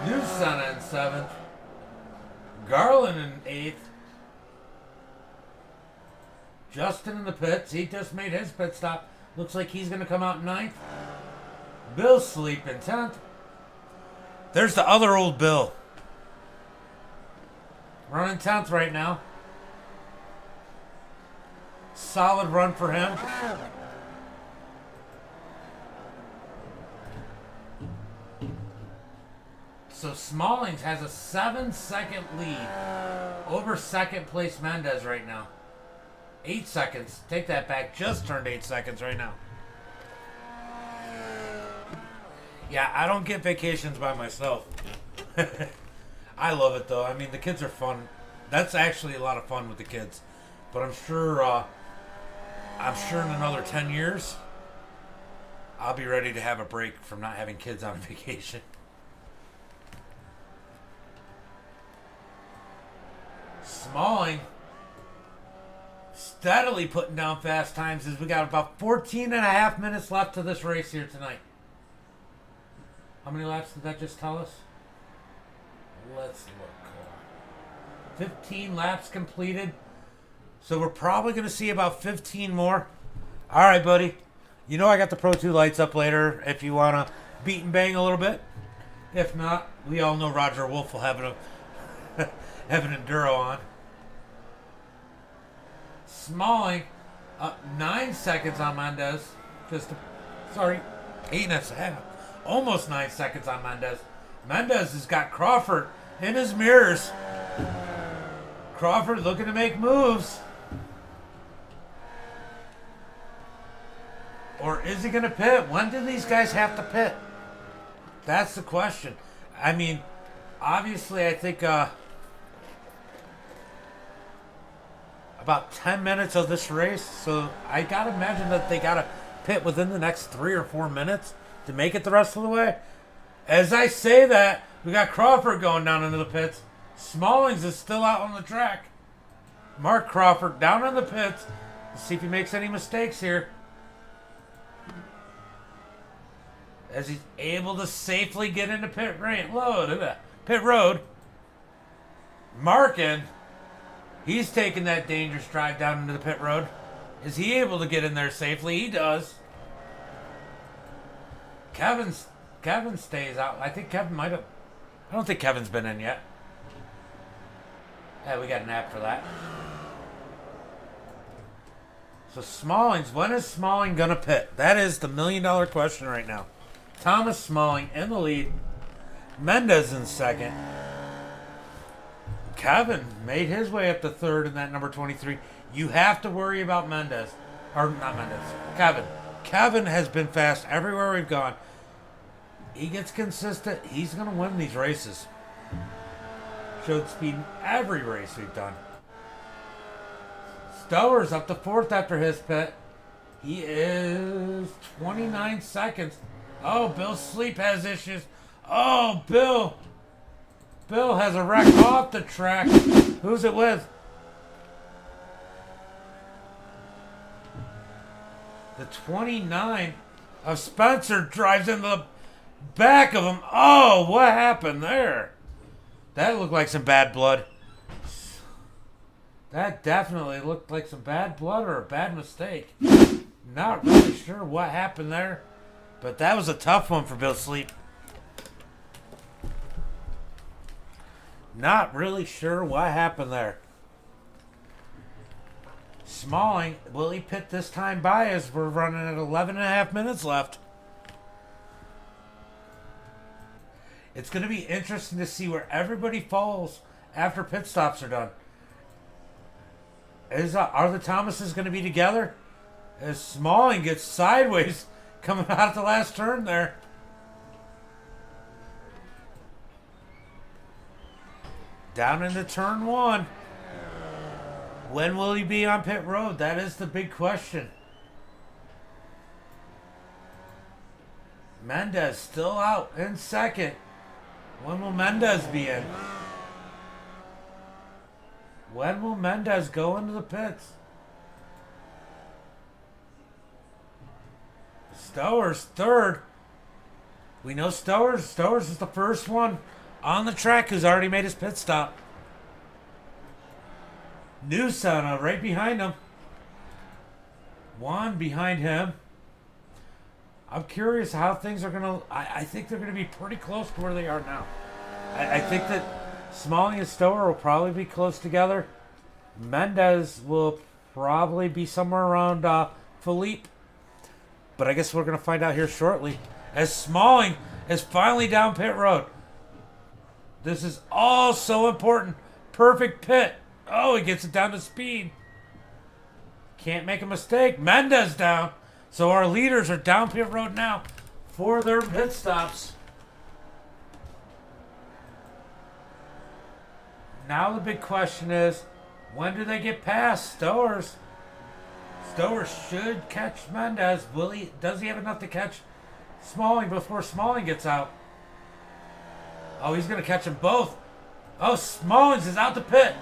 New Senna in seventh. Garland in eighth. Justin in the pits. He just made his pit stop. Looks like he's going to come out in ninth. Bill Sleep in 10th. There's the other old Bill. Running 10th right now. Solid run for him. So Smallings has a 7-second lead over second place Mendez right now. 8 seconds. Take that back. Just turned 8 seconds right now. Yeah, I don't get vacations by myself. I love it though. I mean, the kids are fun. That's actually a lot of fun with the kids. But I'm sure in another 10 years, I'll be ready to have a break from not having kids on vacation. Smalling steadily putting down fast times as we got about 14 and a half minutes left to this race here tonight. How many laps did that just tell us? Let's look. 15 laps completed. So we're probably going to see about 15 more. All right, buddy. You know I got the Pro 2 lights up later if you want to beat and bang a little bit. If not, we all know Roger Wolf will have an Enduro on. Smalling up 9 seconds on Mendez. 8 and a half. Almost 9 seconds on Mendez. Mendez has got Crawford in his mirrors. Crawford looking to make moves. Or is he going to pit? When do these guys have to pit? That's the question. I mean, obviously, I think about 10 minutes of this race. So I got to imagine that they got to pit within the next 3 or 4 minutes to make it the rest of the way. As I say that, we got Crawford going down into the pits. Smallings is still out on the track. Mark Crawford down in the pits. Let's see if he makes any mistakes here. As he's able to safely get into pit road. Markin, he's taking that dangerous drive down into the pit road. Is he able to get in there safely? He does. Kevin stays out. I think Kevin might have. I don't think Kevin's been in yet. Yeah, we got an app for that. So Smallings, when is Smalling gonna pit? That is the $1 million question right now. Thomas Smalling in the lead. Mendez in second. Kevin made his way up to third in that number 23. You have to worry about Mendez. Or not Mendez. Kevin. Kevin has been fast everywhere we've gone. He gets consistent. He's going to win these races. Showed speed in every race we've done. Stower's up to fourth after his pit. He is 29 seconds. Oh, Bill Sleep has issues. Oh, Bill. Bill has a wreck off the track. Who's it with? The 29 of Spencer drives into the back of him. Oh, what happened there? That looked like some bad blood. That definitely looked like some bad blood or a bad mistake. Not really sure what happened there, but that was a tough one for Bill Sleep. Not really sure what happened there. Smalling, will he pit this time by as we're running at 11 and a half minutes left? It's going to be interesting to see where everybody falls after pit stops are done. Are the Thomases going to be together? As Smalling gets sideways coming out at the last turn there. Down into turn one. When will he be on pit road? That is the big question. Mendez still out in second. When will Mendez be in? When will Mendez go into the pits? Stower's third. We know Stowers is the first one on the track who's already made his pit stop. Newsona right behind him. Juan behind him. I'm curious how things are going to... I think they're going to be pretty close to where they are now. I think that Smalling and Stower will probably be close together. Mendez will probably be somewhere around Philippe. But I guess we're going to find out here shortly. As Smalling is finally down pit road. This is all so important. Perfect pit. Oh, he gets it down to speed. Can't make a mistake. Mendez down. So our leaders are down pit road now for their pit stops. Now the big question is, when do they get past Stowers? Stowers should catch Mendez. Will he? Does he have enough to catch Smalling before Smalling gets out? Oh, he's gonna catch them both. Oh, Smallings is out the pit.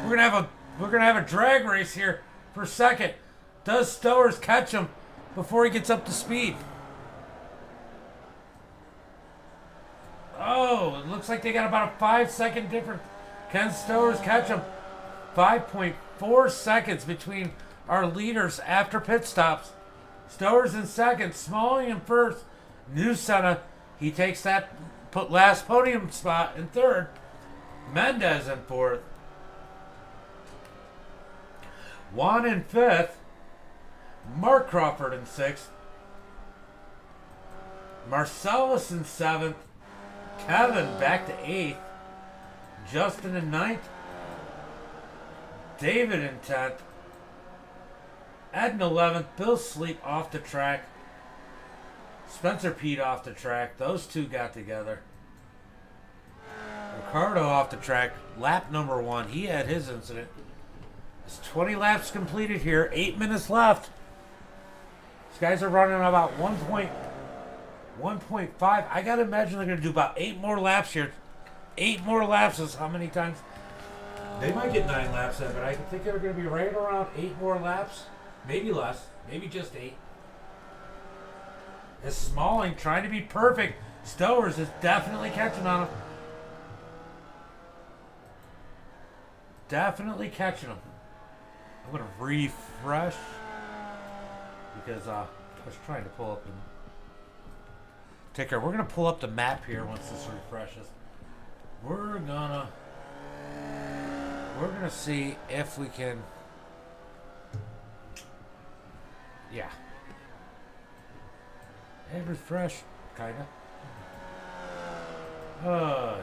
We're gonna have a drag race here for second. Does Stowers catch him before he gets up to speed? Oh, it looks like they got about a 5-second difference. Can Stowers catch him? 5.4 seconds between our leaders after pit stops. Stowers in second, Smalling in first. Newsona, he takes that last podium spot in third. Mendez in fourth. Juan in fifth. Mark Crawford in sixth. Marcellus in seventh. Kevin back to eighth. Justin in ninth. David in 10th. Ed in 11th. Bill Sleep off the track. Spencer Pete off the track. Those two got together. Ricardo off the track. Lap number 1. He had his incident. It's 20 laps completed here. 8 minutes left. These guys are running about 1.5. I got to imagine they're going to do about 8 more laps here. 8 more laps is how many times? They might get 9 laps in, but I think they're going to be right around 8 more laps. Maybe less. Maybe just 8. Is Smalling trying to be perfect. Stowers is definitely catching on him. Definitely catching him. I'm going to refresh because I was trying to pull up the ticker. We're going to pull up the map here once this refreshes. We're gonna see if we can. Yeah. And refresh, kinda. Yeah.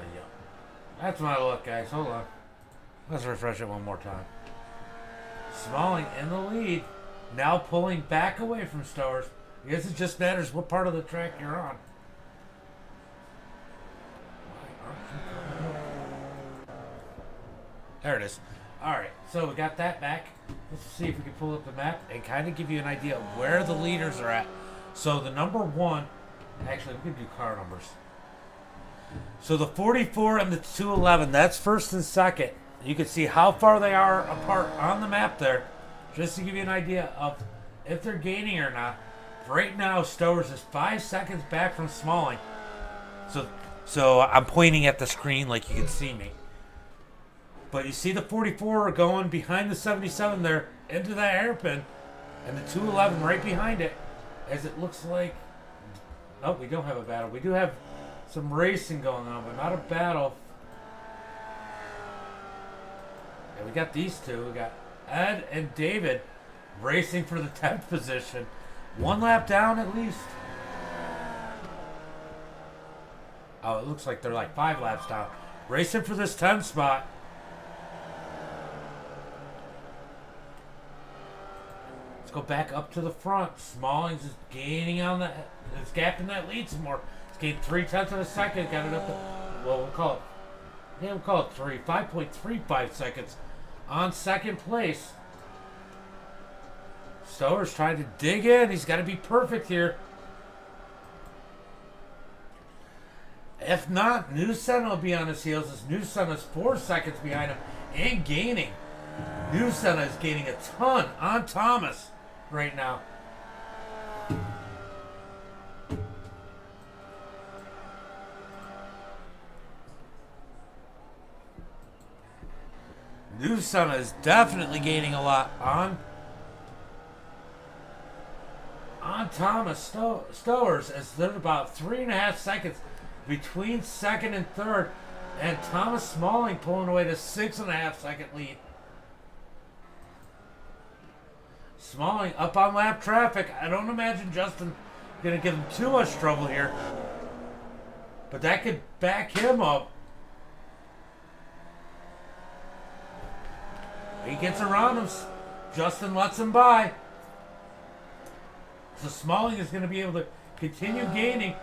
That's my luck, guys. Hold on. Let's refresh it one more time. Smalling in the lead. Now pulling back away from Stowers. I guess it just matters what part of the track you're on. There it is. Alright, so we got that back. Let's see if we can pull up the map and kind of give you an idea of where the leaders are at. So the number one, actually we can do car numbers. So the 44 and the 211, that's first and second. You can see how far they are apart on the map there, just to give you an idea of if they're gaining or not. Right now, Stowers is 5 seconds back from Smalling. So I'm pointing at the screen like you can see me. But you see the 44 going behind the 77 there into that hairpin, and the 211 right behind it, as it looks like. No, we don't have a battle. We do have some racing going on, but not a battle. And we got these two. We got Ed and David racing for the 10th position. One lap down at least. Oh, it looks like they're like 5 laps down. Racing for this 10th spot. Let's go back up to the front. Smalling's is gaining on the. It's gapping that lead some more. It's gained 0.3 of a second. Got it up to. Well, we'll call it. Yeah, we'll call it 3. 5.35 seconds on second place. Stowers trying to dig in. He's got to be perfect here. If not, New Senna will be on his heels as New Senna is 4 seconds behind him and gaining. New Senna is gaining a ton on Thomas right now. New Senna is definitely gaining a lot on Thomas Stowers, as they're about 3.5 seconds between second and third, and Thomas Smalling pulling away to 6.5 second lead. Smalling up on lap traffic. I don't imagine Justin gonna give him too much trouble here, but that could back him up. He gets around him. Justin lets him by. So Smalling is going to be able to continue gaining,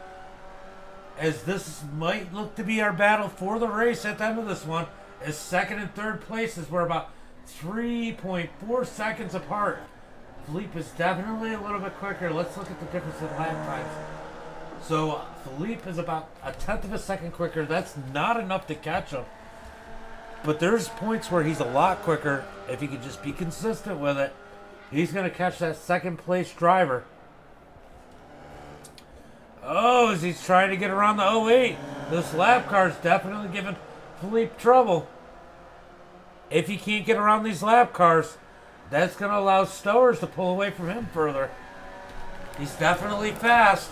as this might look to be our battle for the race at the end of this one, as second and third places were about 3.4 seconds apart. Philippe is definitely a little bit quicker. Let's look at the difference in lap times. So Philippe is about 1/10 of a second quicker. That's not enough to catch him. But there's points where he's a lot quicker. If he could just be consistent with it, he's going to catch that second place driver. Oh, as he's trying to get around the 08. This lap car is definitely giving Philippe trouble. If he can't get around these lap cars, that's going to allow Stowers to pull away from him further. He's definitely fast.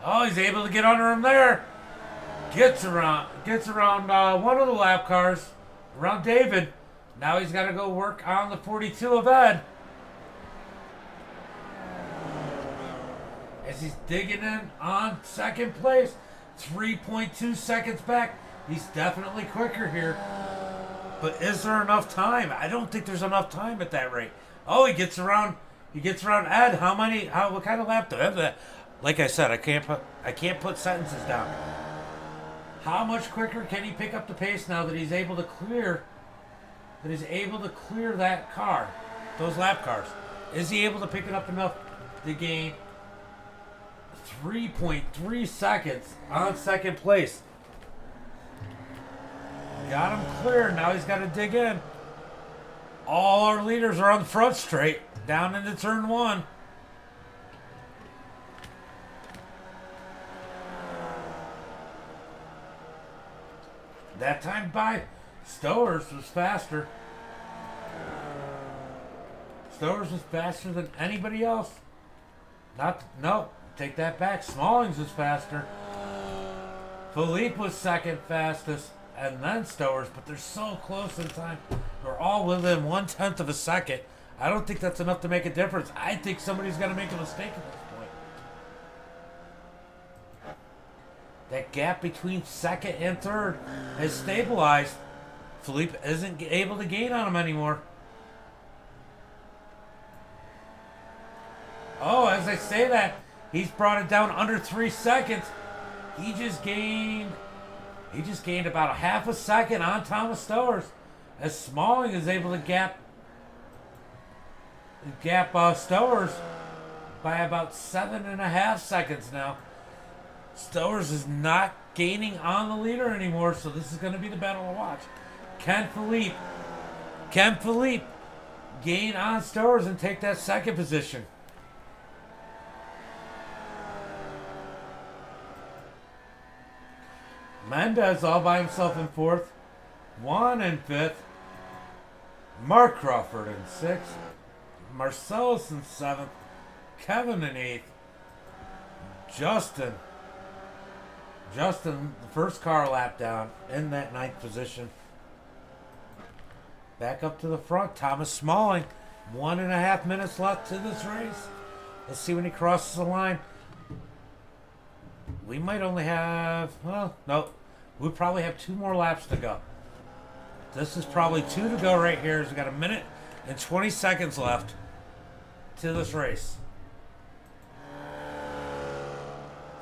Oh, he's able to get under him there. Gets around one of the lap cars, around David. Now he's got to go work on the 42 of Ed. As he's digging in on second place, 3.2 seconds back. He's definitely quicker here. But is there enough time? I don't think there's enough time at that rate. Oh, he gets around Ed. What kind of lap do I have that? Like I said, I can't put sentences down. How much quicker can he pick up the pace now that he's able to clear that car, those lap cars? Is he able to pick it up enough to gain 3.3 seconds on second place? Got him clear. Now he's got to dig in. All our leaders are on the front straight, down into turn 1. That time by Stowers was faster. Stowers was faster than anybody else. No, take that back. Smallings was faster. Philippe was second fastest, and then Stowers, but they're so close in time. They're all within 1/10 of a second. I don't think that's enough to make a difference. I think somebody's going to make a mistake at this point. That gap between second and third has stabilized. Philippe isn't able to gain on him anymore. Oh, as I say that, he's brought it down under 3 seconds. He just gained about a half a second on Thomas Stowers, as Smalling is able to gap Stowers by about 7.5 seconds now. Stowers is not gaining on the leader anymore, so this is going to be the battle to watch. Can Philippe gain on Stowers and take that second position? Mendez all by himself in fourth. Juan in fifth. Mark Crawford in sixth. Marcellus in seventh. Kevin in eighth. Justin, the first car lap down in that ninth position. Back up to the front, Thomas Smalling. 1.5 minutes left to this race. Let's see when he crosses the line. We might only have, well, no. We probably have 2 more laps to go. This is probably 2 to go right here. We've got 1 minute and 20 seconds left to this race.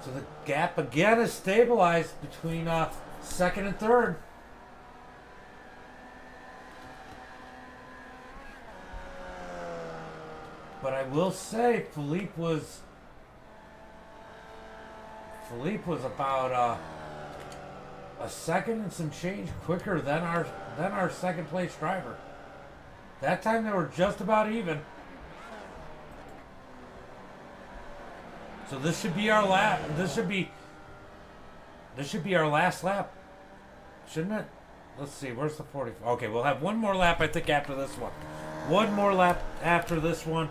So the gap again is stabilized between second and third. But I will say Philippe was about a second and some change quicker than our second place driver. That time they were just about even. So this should be our lap. This should be our last lap, shouldn't it? Let's see. Where's the 40? Okay, we'll have one more lap, I think, after this one. One more lap after this one,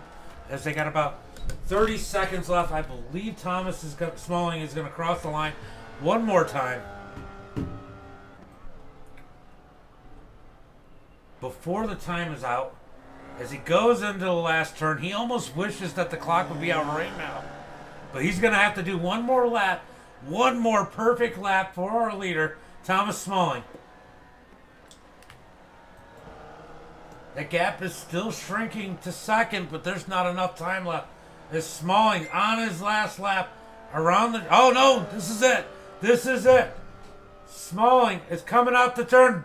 as they got about 30 seconds left. I believe Smalling is going to cross the line one more time before the time is out. As he goes into the last turn, he almost wishes that the clock would be out right now. But he's going to have to do one more lap, one more perfect lap for our leader, Thomas Smalling. The gap is still shrinking to second, but there's not enough time left. As Smalling on his last lap around the... Oh, no, this is it. This is it. Smalling is coming out the turn.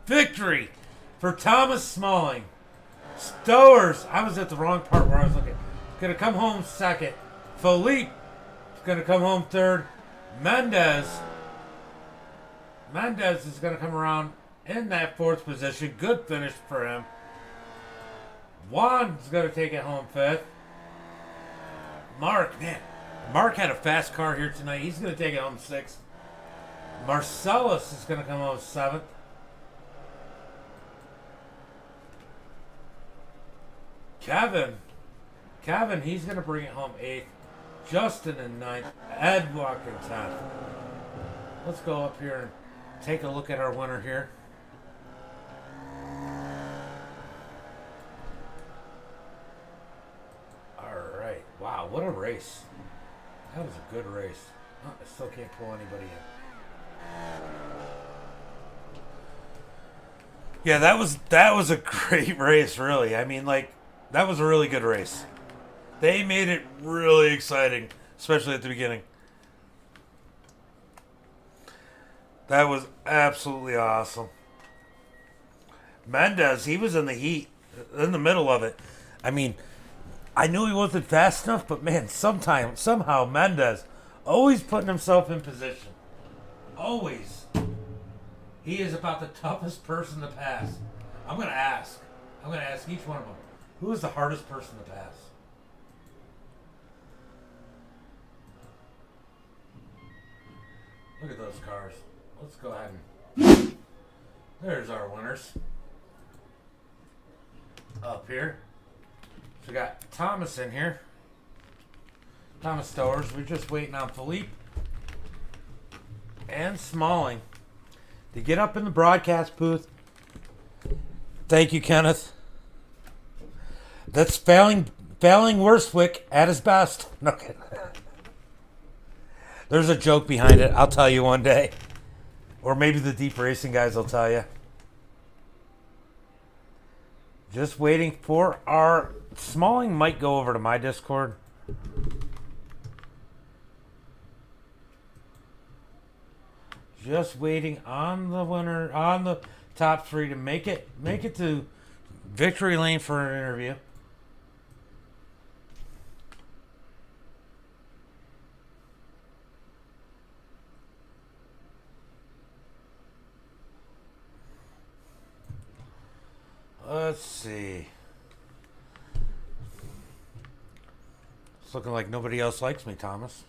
Victory for Thomas Smalling. Stowers, I was at the wrong part where I was looking. Going to come home second. Philippe is going to come home third. Mendez is going to come around in that fourth position. Good finish for him. Juan's going to take it home fifth. Mark had a fast car here tonight. He's going to take it home sixth. Marcellus is going to come home seventh. Kevin, he's going to bring it home eighth. Justin in ninth. Ed Walk in 10th. Let's go up here and take a look at our winner here. Alright. Wow, what a race. That was a good race. Oh, I still can't pull anybody in. Yeah, that was a great race, really. I mean, like, that was a really good race. They made it really exciting, especially at the beginning. That was absolutely awesome. Mendez, he was in the heat, in the middle of it. I mean, I knew he wasn't fast enough, but man, somehow Mendez always putting himself in position. Always. He is about the toughest person to pass. I'm going to ask each one of them, who is the hardest person to pass? Look at those cars. Let's go ahead and... There's our winners. Up here. So we got Thomas in here. Thomas Stowers. We're just waiting on Philippe and Smalling to get up in the broadcast booth. Thank you, Kenneth. That's failing Worstwick at his best. No kidding. There's a joke behind it. I'll tell you one day. Or maybe the deep racing guys will tell you. Just waiting for our... Smalling might go over to my Discord. Just waiting on the winner, on the top three to make it to victory lane for an interview. Let's see. It's looking like nobody else likes me, Thomas.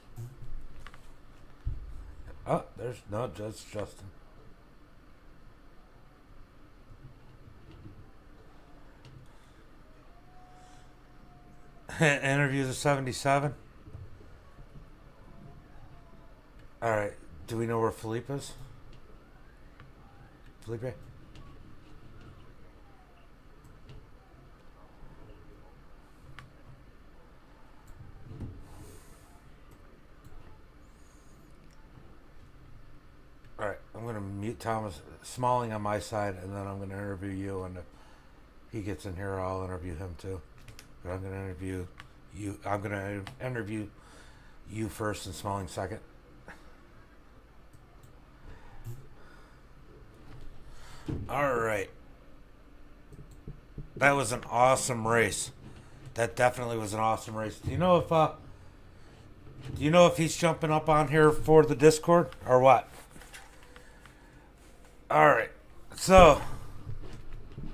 Oh, there's no, just Justin. Interviews of 77. All right. Do we know where Felipe is? Felipe? All right, I'm going to mute Thomas Smalling on my side, and then I'm going to interview you. And if he gets in here, I'll interview him too. But I'm going to interview you. I'm going to interview you first, and Smalling second. All right. That was an awesome race. That definitely was an awesome race. Do you know if he's jumping up on here for the Discord or what? All right, so,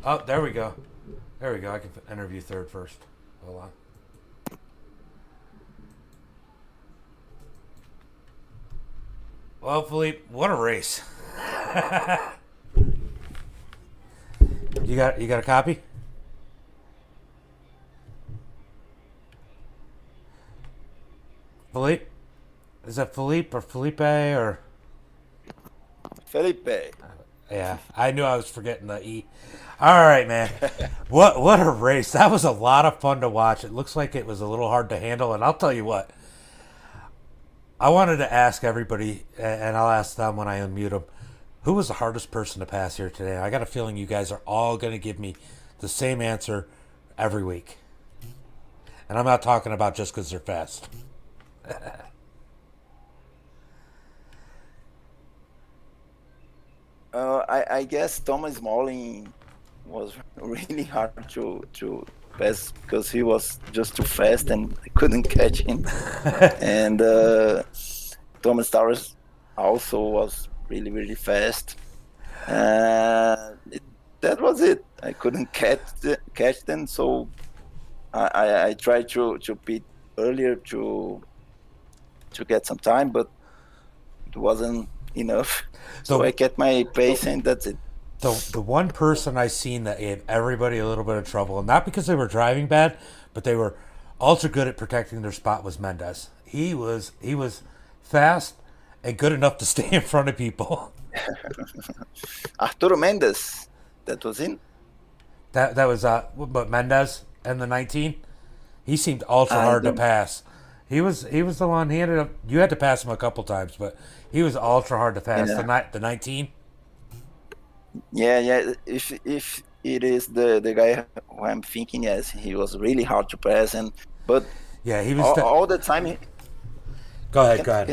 oh, there we go. There we go. I can interview third first. Hold on. Well, Philippe, what a race. You got a copy? Philippe? Is that Philippe or Felipe or? Felipe. Yeah, I knew I was forgetting the E. All right, man. What a race. That was a lot of fun to watch. It looks like it was a little hard to handle, and I'll tell you what. I wanted to ask everybody, and I'll ask them when I unmute them, who was the hardest person to pass here today? I got a feeling you guys are all going to give me the same answer every week. And I'm not talking about just because they're fast. I guess Thomas Smalling was really hard to pass because he was just too fast and I couldn't catch him. And Thomas Towers also was really, really fast. That was it. I couldn't catch them, so I tried to pit earlier to get some time, but it wasn't enough. So I kept my pace, and that's it. The one person I seen that gave everybody a little bit of trouble, and not because they were driving bad, but they were ultra good at protecting their spot, was Mendez. He was fast and good enough to stay in front of people. Arturo Mendes, that was in. That was but Mendez and the 19. He seemed ultra hard to pass. He was the one. He ended up. You had to pass him a couple times, but he was ultra hard to pass. Yeah. The 19. Yeah. If it is the guy who I'm thinking, yes, he was really hard to pass, but yeah, he was all the time. Go ahead.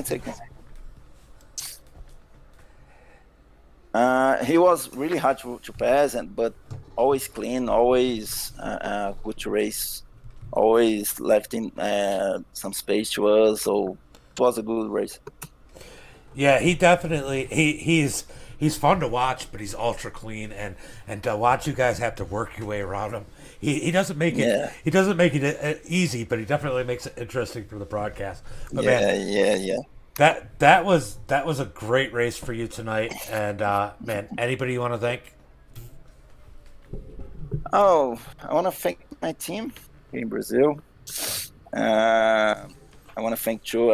He was really hard to pass, but always clean, always good to race, always left in some space to us. So it was a good race. Yeah, he definitely he's fun to watch, but he's ultra clean, and to watch you guys have to work your way around him. He doesn't make it easy, but he definitely makes it interesting for the broadcast. But yeah. That was a great race for you tonight, and man, anybody you want to thank? Oh, I want to thank my team here in Brazil. I want to thank too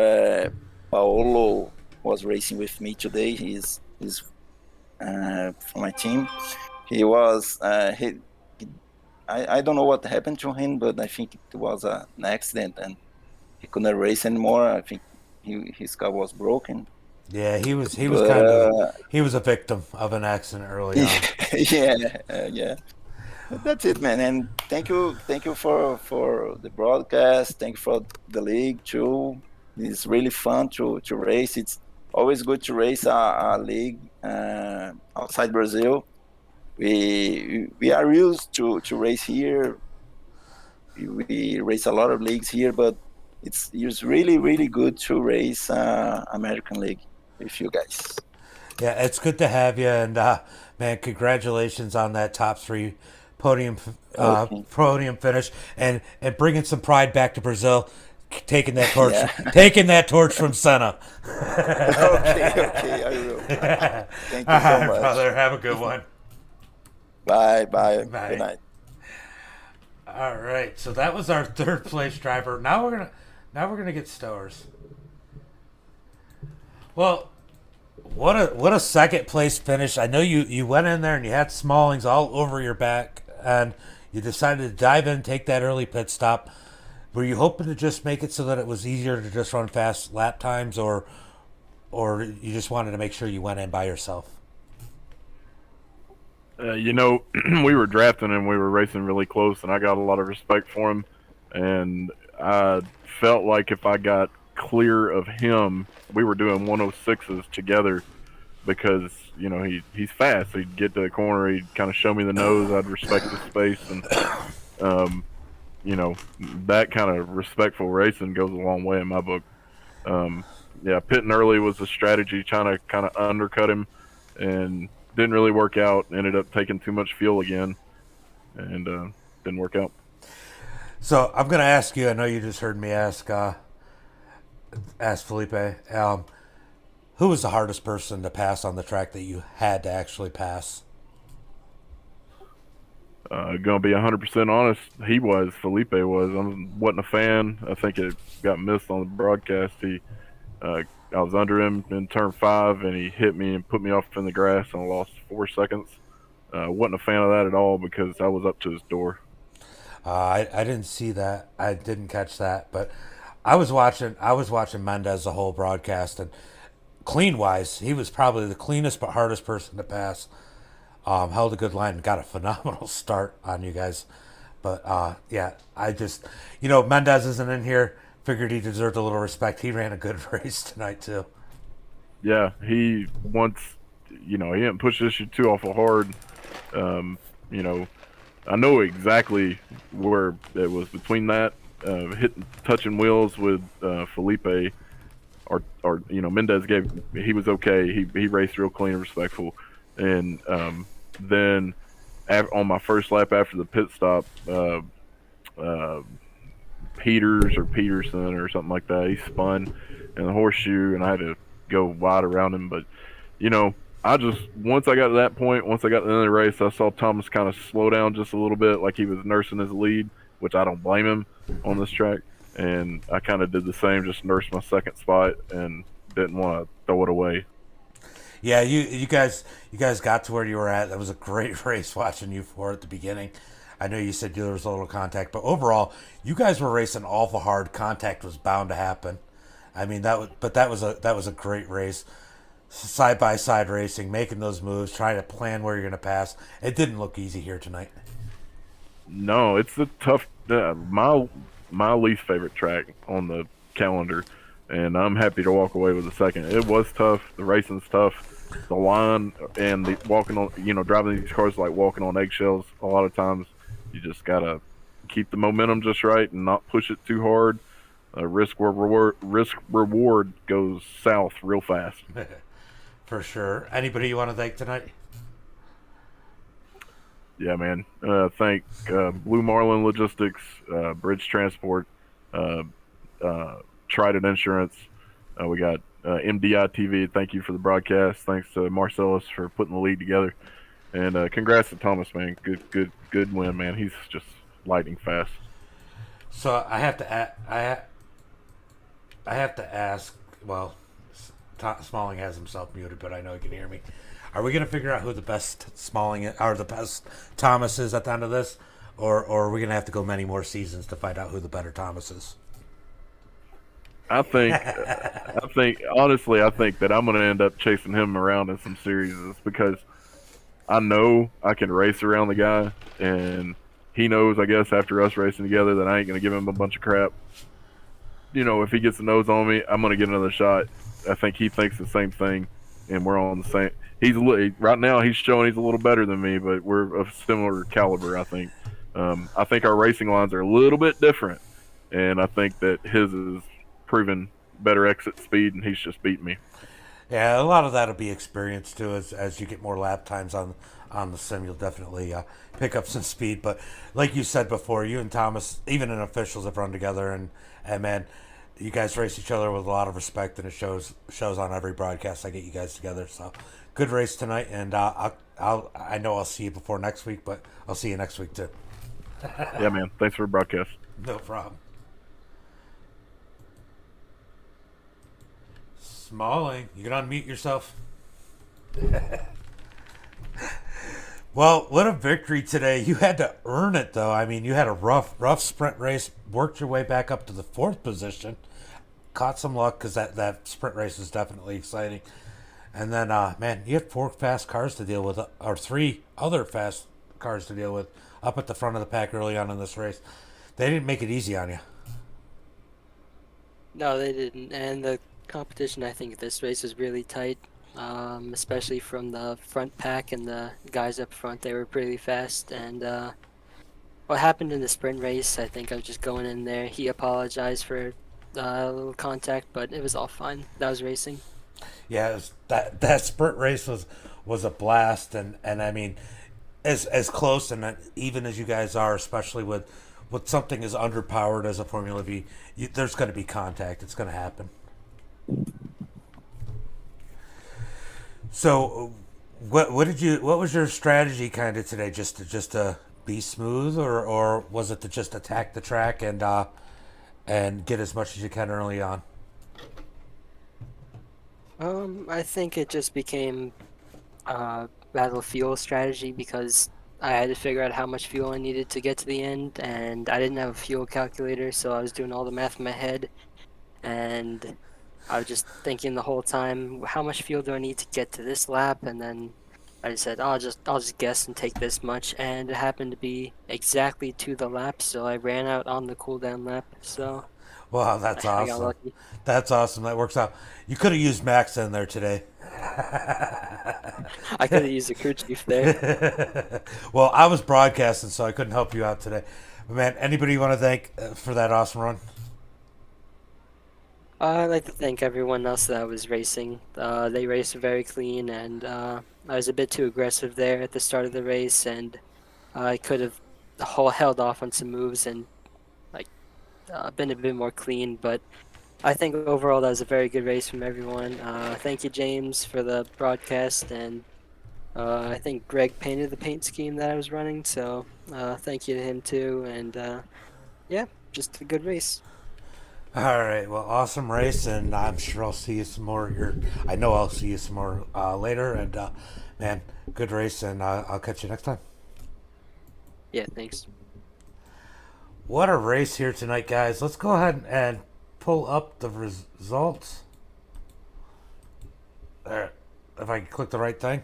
Paolo was racing with me today. He's from my team. He was I don't know what happened to him, but I think it was an accident and he couldn't race anymore. I think his car was broken. Yeah, he was But he was a victim of an accident early on. yeah. But that's it, man. And thank you for the broadcast. Thank you for the league too. It's really fun to race. It's always good to race a league outside Brazil. We are used to race here. We race a lot of leagues here, but it's really good to race American League with you guys. Yeah, it's good to have you, and man, congratulations on that top three podium Okay. podium finish, and bringing some pride back to Brazil, taking that torch, Yeah. taking that torch from Senna. Okay, I will. Thank All you so right, much. brother, have a good one. Bye. Bye. Good night. All right, so that was our third place driver. Now we're gonna get Stowers. Well, what a second place finish. I know you went in there and you had Smallings all over your back, and you decided to dive in and take that early pit stop. Were you hoping to just make it so that it was easier to just run fast lap times, or you just wanted to make sure you went in by yourself? We were drafting and we were racing really close, and I got a lot of respect for him. And I felt like if I got clear of him, we were doing 106s together because he's fast. He'd get to the corner, he'd kind of show me the nose. I'd respect the space, and that kind of respectful racing goes a long way in my book. Pitting early was a strategy, trying to kind of undercut him, and didn't really work out. Ended up taking too much fuel again, and didn't work out. So I'm going to ask you. I know you just heard me ask Felipe. Who was the hardest person to pass on the track that you had to actually pass? Gonna be 100% honest. Felipe was. I wasn't a fan. I think it got missed on the broadcast. I was under him in turn 5, and he hit me and put me off in the grass, and I lost 4 seconds. Wasn't a fan of that at all because I was up to his door. I didn't see that. I didn't catch that, but I was watching Mendez the whole broadcast, and clean wise, he was probably the cleanest but hardest person to pass. Held a good line and got a phenomenal start on you guys. But I just Mendez isn't in here. Figured he deserved a little respect. He ran a good race tonight too. Yeah, he didn't push this issue too awful hard. I know exactly where it was between that touching wheels with Felipe, or Mendez he was okay. He raced real clean and respectful, and then on my first lap after the pit stop, Peters or Peterson or something like that, he spun in the horseshoe, and I had to go wide around him. But once I got to that point, once I got to the end of the race, I saw Thomas kind of slow down just a little bit, like he was nursing his lead, which I don't blame him on this track. And I kind of did the same, just nursed my second spot and didn't want to throw it away. Yeah, you guys got to where you were at. That was a great race watching you four at the beginning. I know you said there was a little contact, but overall, you guys were racing awful hard. Contact was bound to happen. I mean, that was a great race. Side by side racing, making those moves, trying to plan where you're going to pass. It didn't look easy here tonight. No, it's a tough. My least favorite track on the calendar, and I'm happy to walk away with a second. It was tough. The racing's tough. The line and the walking on, driving these cars like walking on eggshells. A lot of times, you just gotta keep the momentum just right and not push it too hard. Risk reward goes south real fast. For sure. Anybody you want to thank tonight? Yeah, man. Thank Blue Marlin Logistics, Bridge Transport, Trident Insurance. We got MDI TV. Thank you for the broadcast. Thanks to Marcellus for putting the lead together. And congrats to Thomas, man. Good win, man. He's just lightning fast. So I have to ask. Well, Smalling has himself muted, but I know he can hear me. Are we going to figure out who the best Smalling or the best Thomas is at the end of this, or are we going to have to go many more seasons to find out who the better Thomas is? I think honestly, I think that I'm going to end up chasing him around in some series because I know I can race around the guy, and he knows, I guess, after us racing together, that I ain't going to give him a bunch of crap. You know, if he gets the nose on me, I'm going to get another shot. I think he thinks the same thing, and we're on the same. Right now he's showing he's a little better than me, but we're of similar caliber, I think. I think our racing lines are a little bit different, and I think that his is proven better exit speed, and he's just beating me. Yeah, a lot of that'll be experience too. As you get more lap times on the sim, you'll definitely pick up some speed. But like you said before, you and Thomas, even in officials, have run together, and man, you guys race each other with a lot of respect, and it shows on every broadcast I get you guys together. So good race tonight, and I know I'll see you before next week, but I'll see you next week too. Yeah, man. Thanks for the broadcast. No problem. Smalling, you can unmute yourself. Well, what a victory today. You had to earn it, though. I mean, you had a rough sprint race, worked your way back up to the 4th position, caught some luck because that sprint race was definitely exciting. And then, man, you had 4 fast cars to deal with, or 3 other fast cars to deal with up at the front of the pack early on in this race. They didn't make it easy on you. No, they didn't. And the competition, I think, this race was really tight, especially from the front pack and the guys up front. They were pretty fast. And what happened in the sprint race, I think I was just going in there. He apologized for a little contact, but it was all fine. That was racing. Yeah, that sprint race was a blast, and I mean, as close and even as you guys are, especially with something as underpowered as a Formula V, there's going to be contact. It's going to happen. So, what was your strategy kind of today? Just to be smooth, or was it to just attack the track and get as much as you can early on? I think it just became battle fuel strategy because I had to figure out how much fuel I needed to get to the end, and I didn't have a fuel calculator, so I was doing all the math in my head, and I was just thinking the whole time, how much fuel do I need to get to this lap? And then I just said, I'll just guess and take this much, and it happened to be exactly to the lap, so I ran out on the cooldown lap. So wow, that's I got awesome. lucky. That's awesome. That works out. You could have used Max in there today. I could have used a crew chief there. Well, I was broadcasting, so I couldn't help you out today. But man, anybody you want to thank for that awesome run? I'd like to thank everyone else that was racing. They raced very clean, and I was a bit too aggressive there at the start of the race, and I could have held off on some moves and been a bit more clean. But I think overall that was a very good race from everyone. Thank you, James, for the broadcast, and I think Greg painted the paint scheme that I was running, so thank you to him too. And yeah, just a good race. All right, well, awesome race, and I'm sure I'll see you some more here. I know I'll see you some more later, and man, good race, and I'll catch you next time. Yeah, thanks. What a race here tonight, guys. Let's go ahead and pull up the results. There, if I can click the right thing.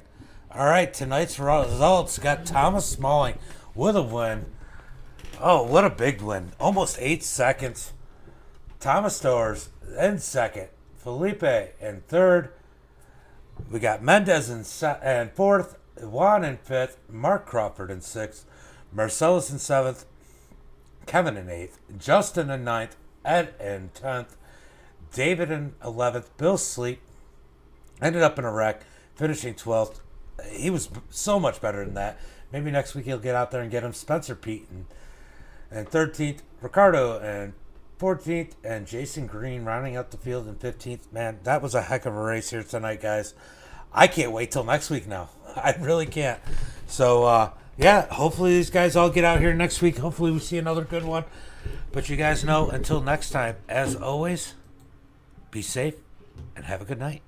All right, tonight's results got Thomas Smalling with a win. Oh, what a big win. Almost 8 seconds. Thomas Stowers in second. Felipe in third. We got Mendez in fourth. Juan in fifth. Mark Crawford in sixth. Marcellus in seventh. Kevin in eighth. Justin in ninth. Ed in 10th. David in 11th. Bill Sleep ended up in a wreck, finishing 12th. He was so much better than that. Maybe next week he'll get out there and get him. Spencer Pete and 13th. Ricardo and 14th, and Jason Green rounding out the field in 15th. Man, that was a heck of a race here tonight, guys. I can't wait till next week now. I really can't. So, yeah, hopefully these guys all get out here next week. Hopefully we see another good one. But you guys know, until next time, as always, be safe and have a good night.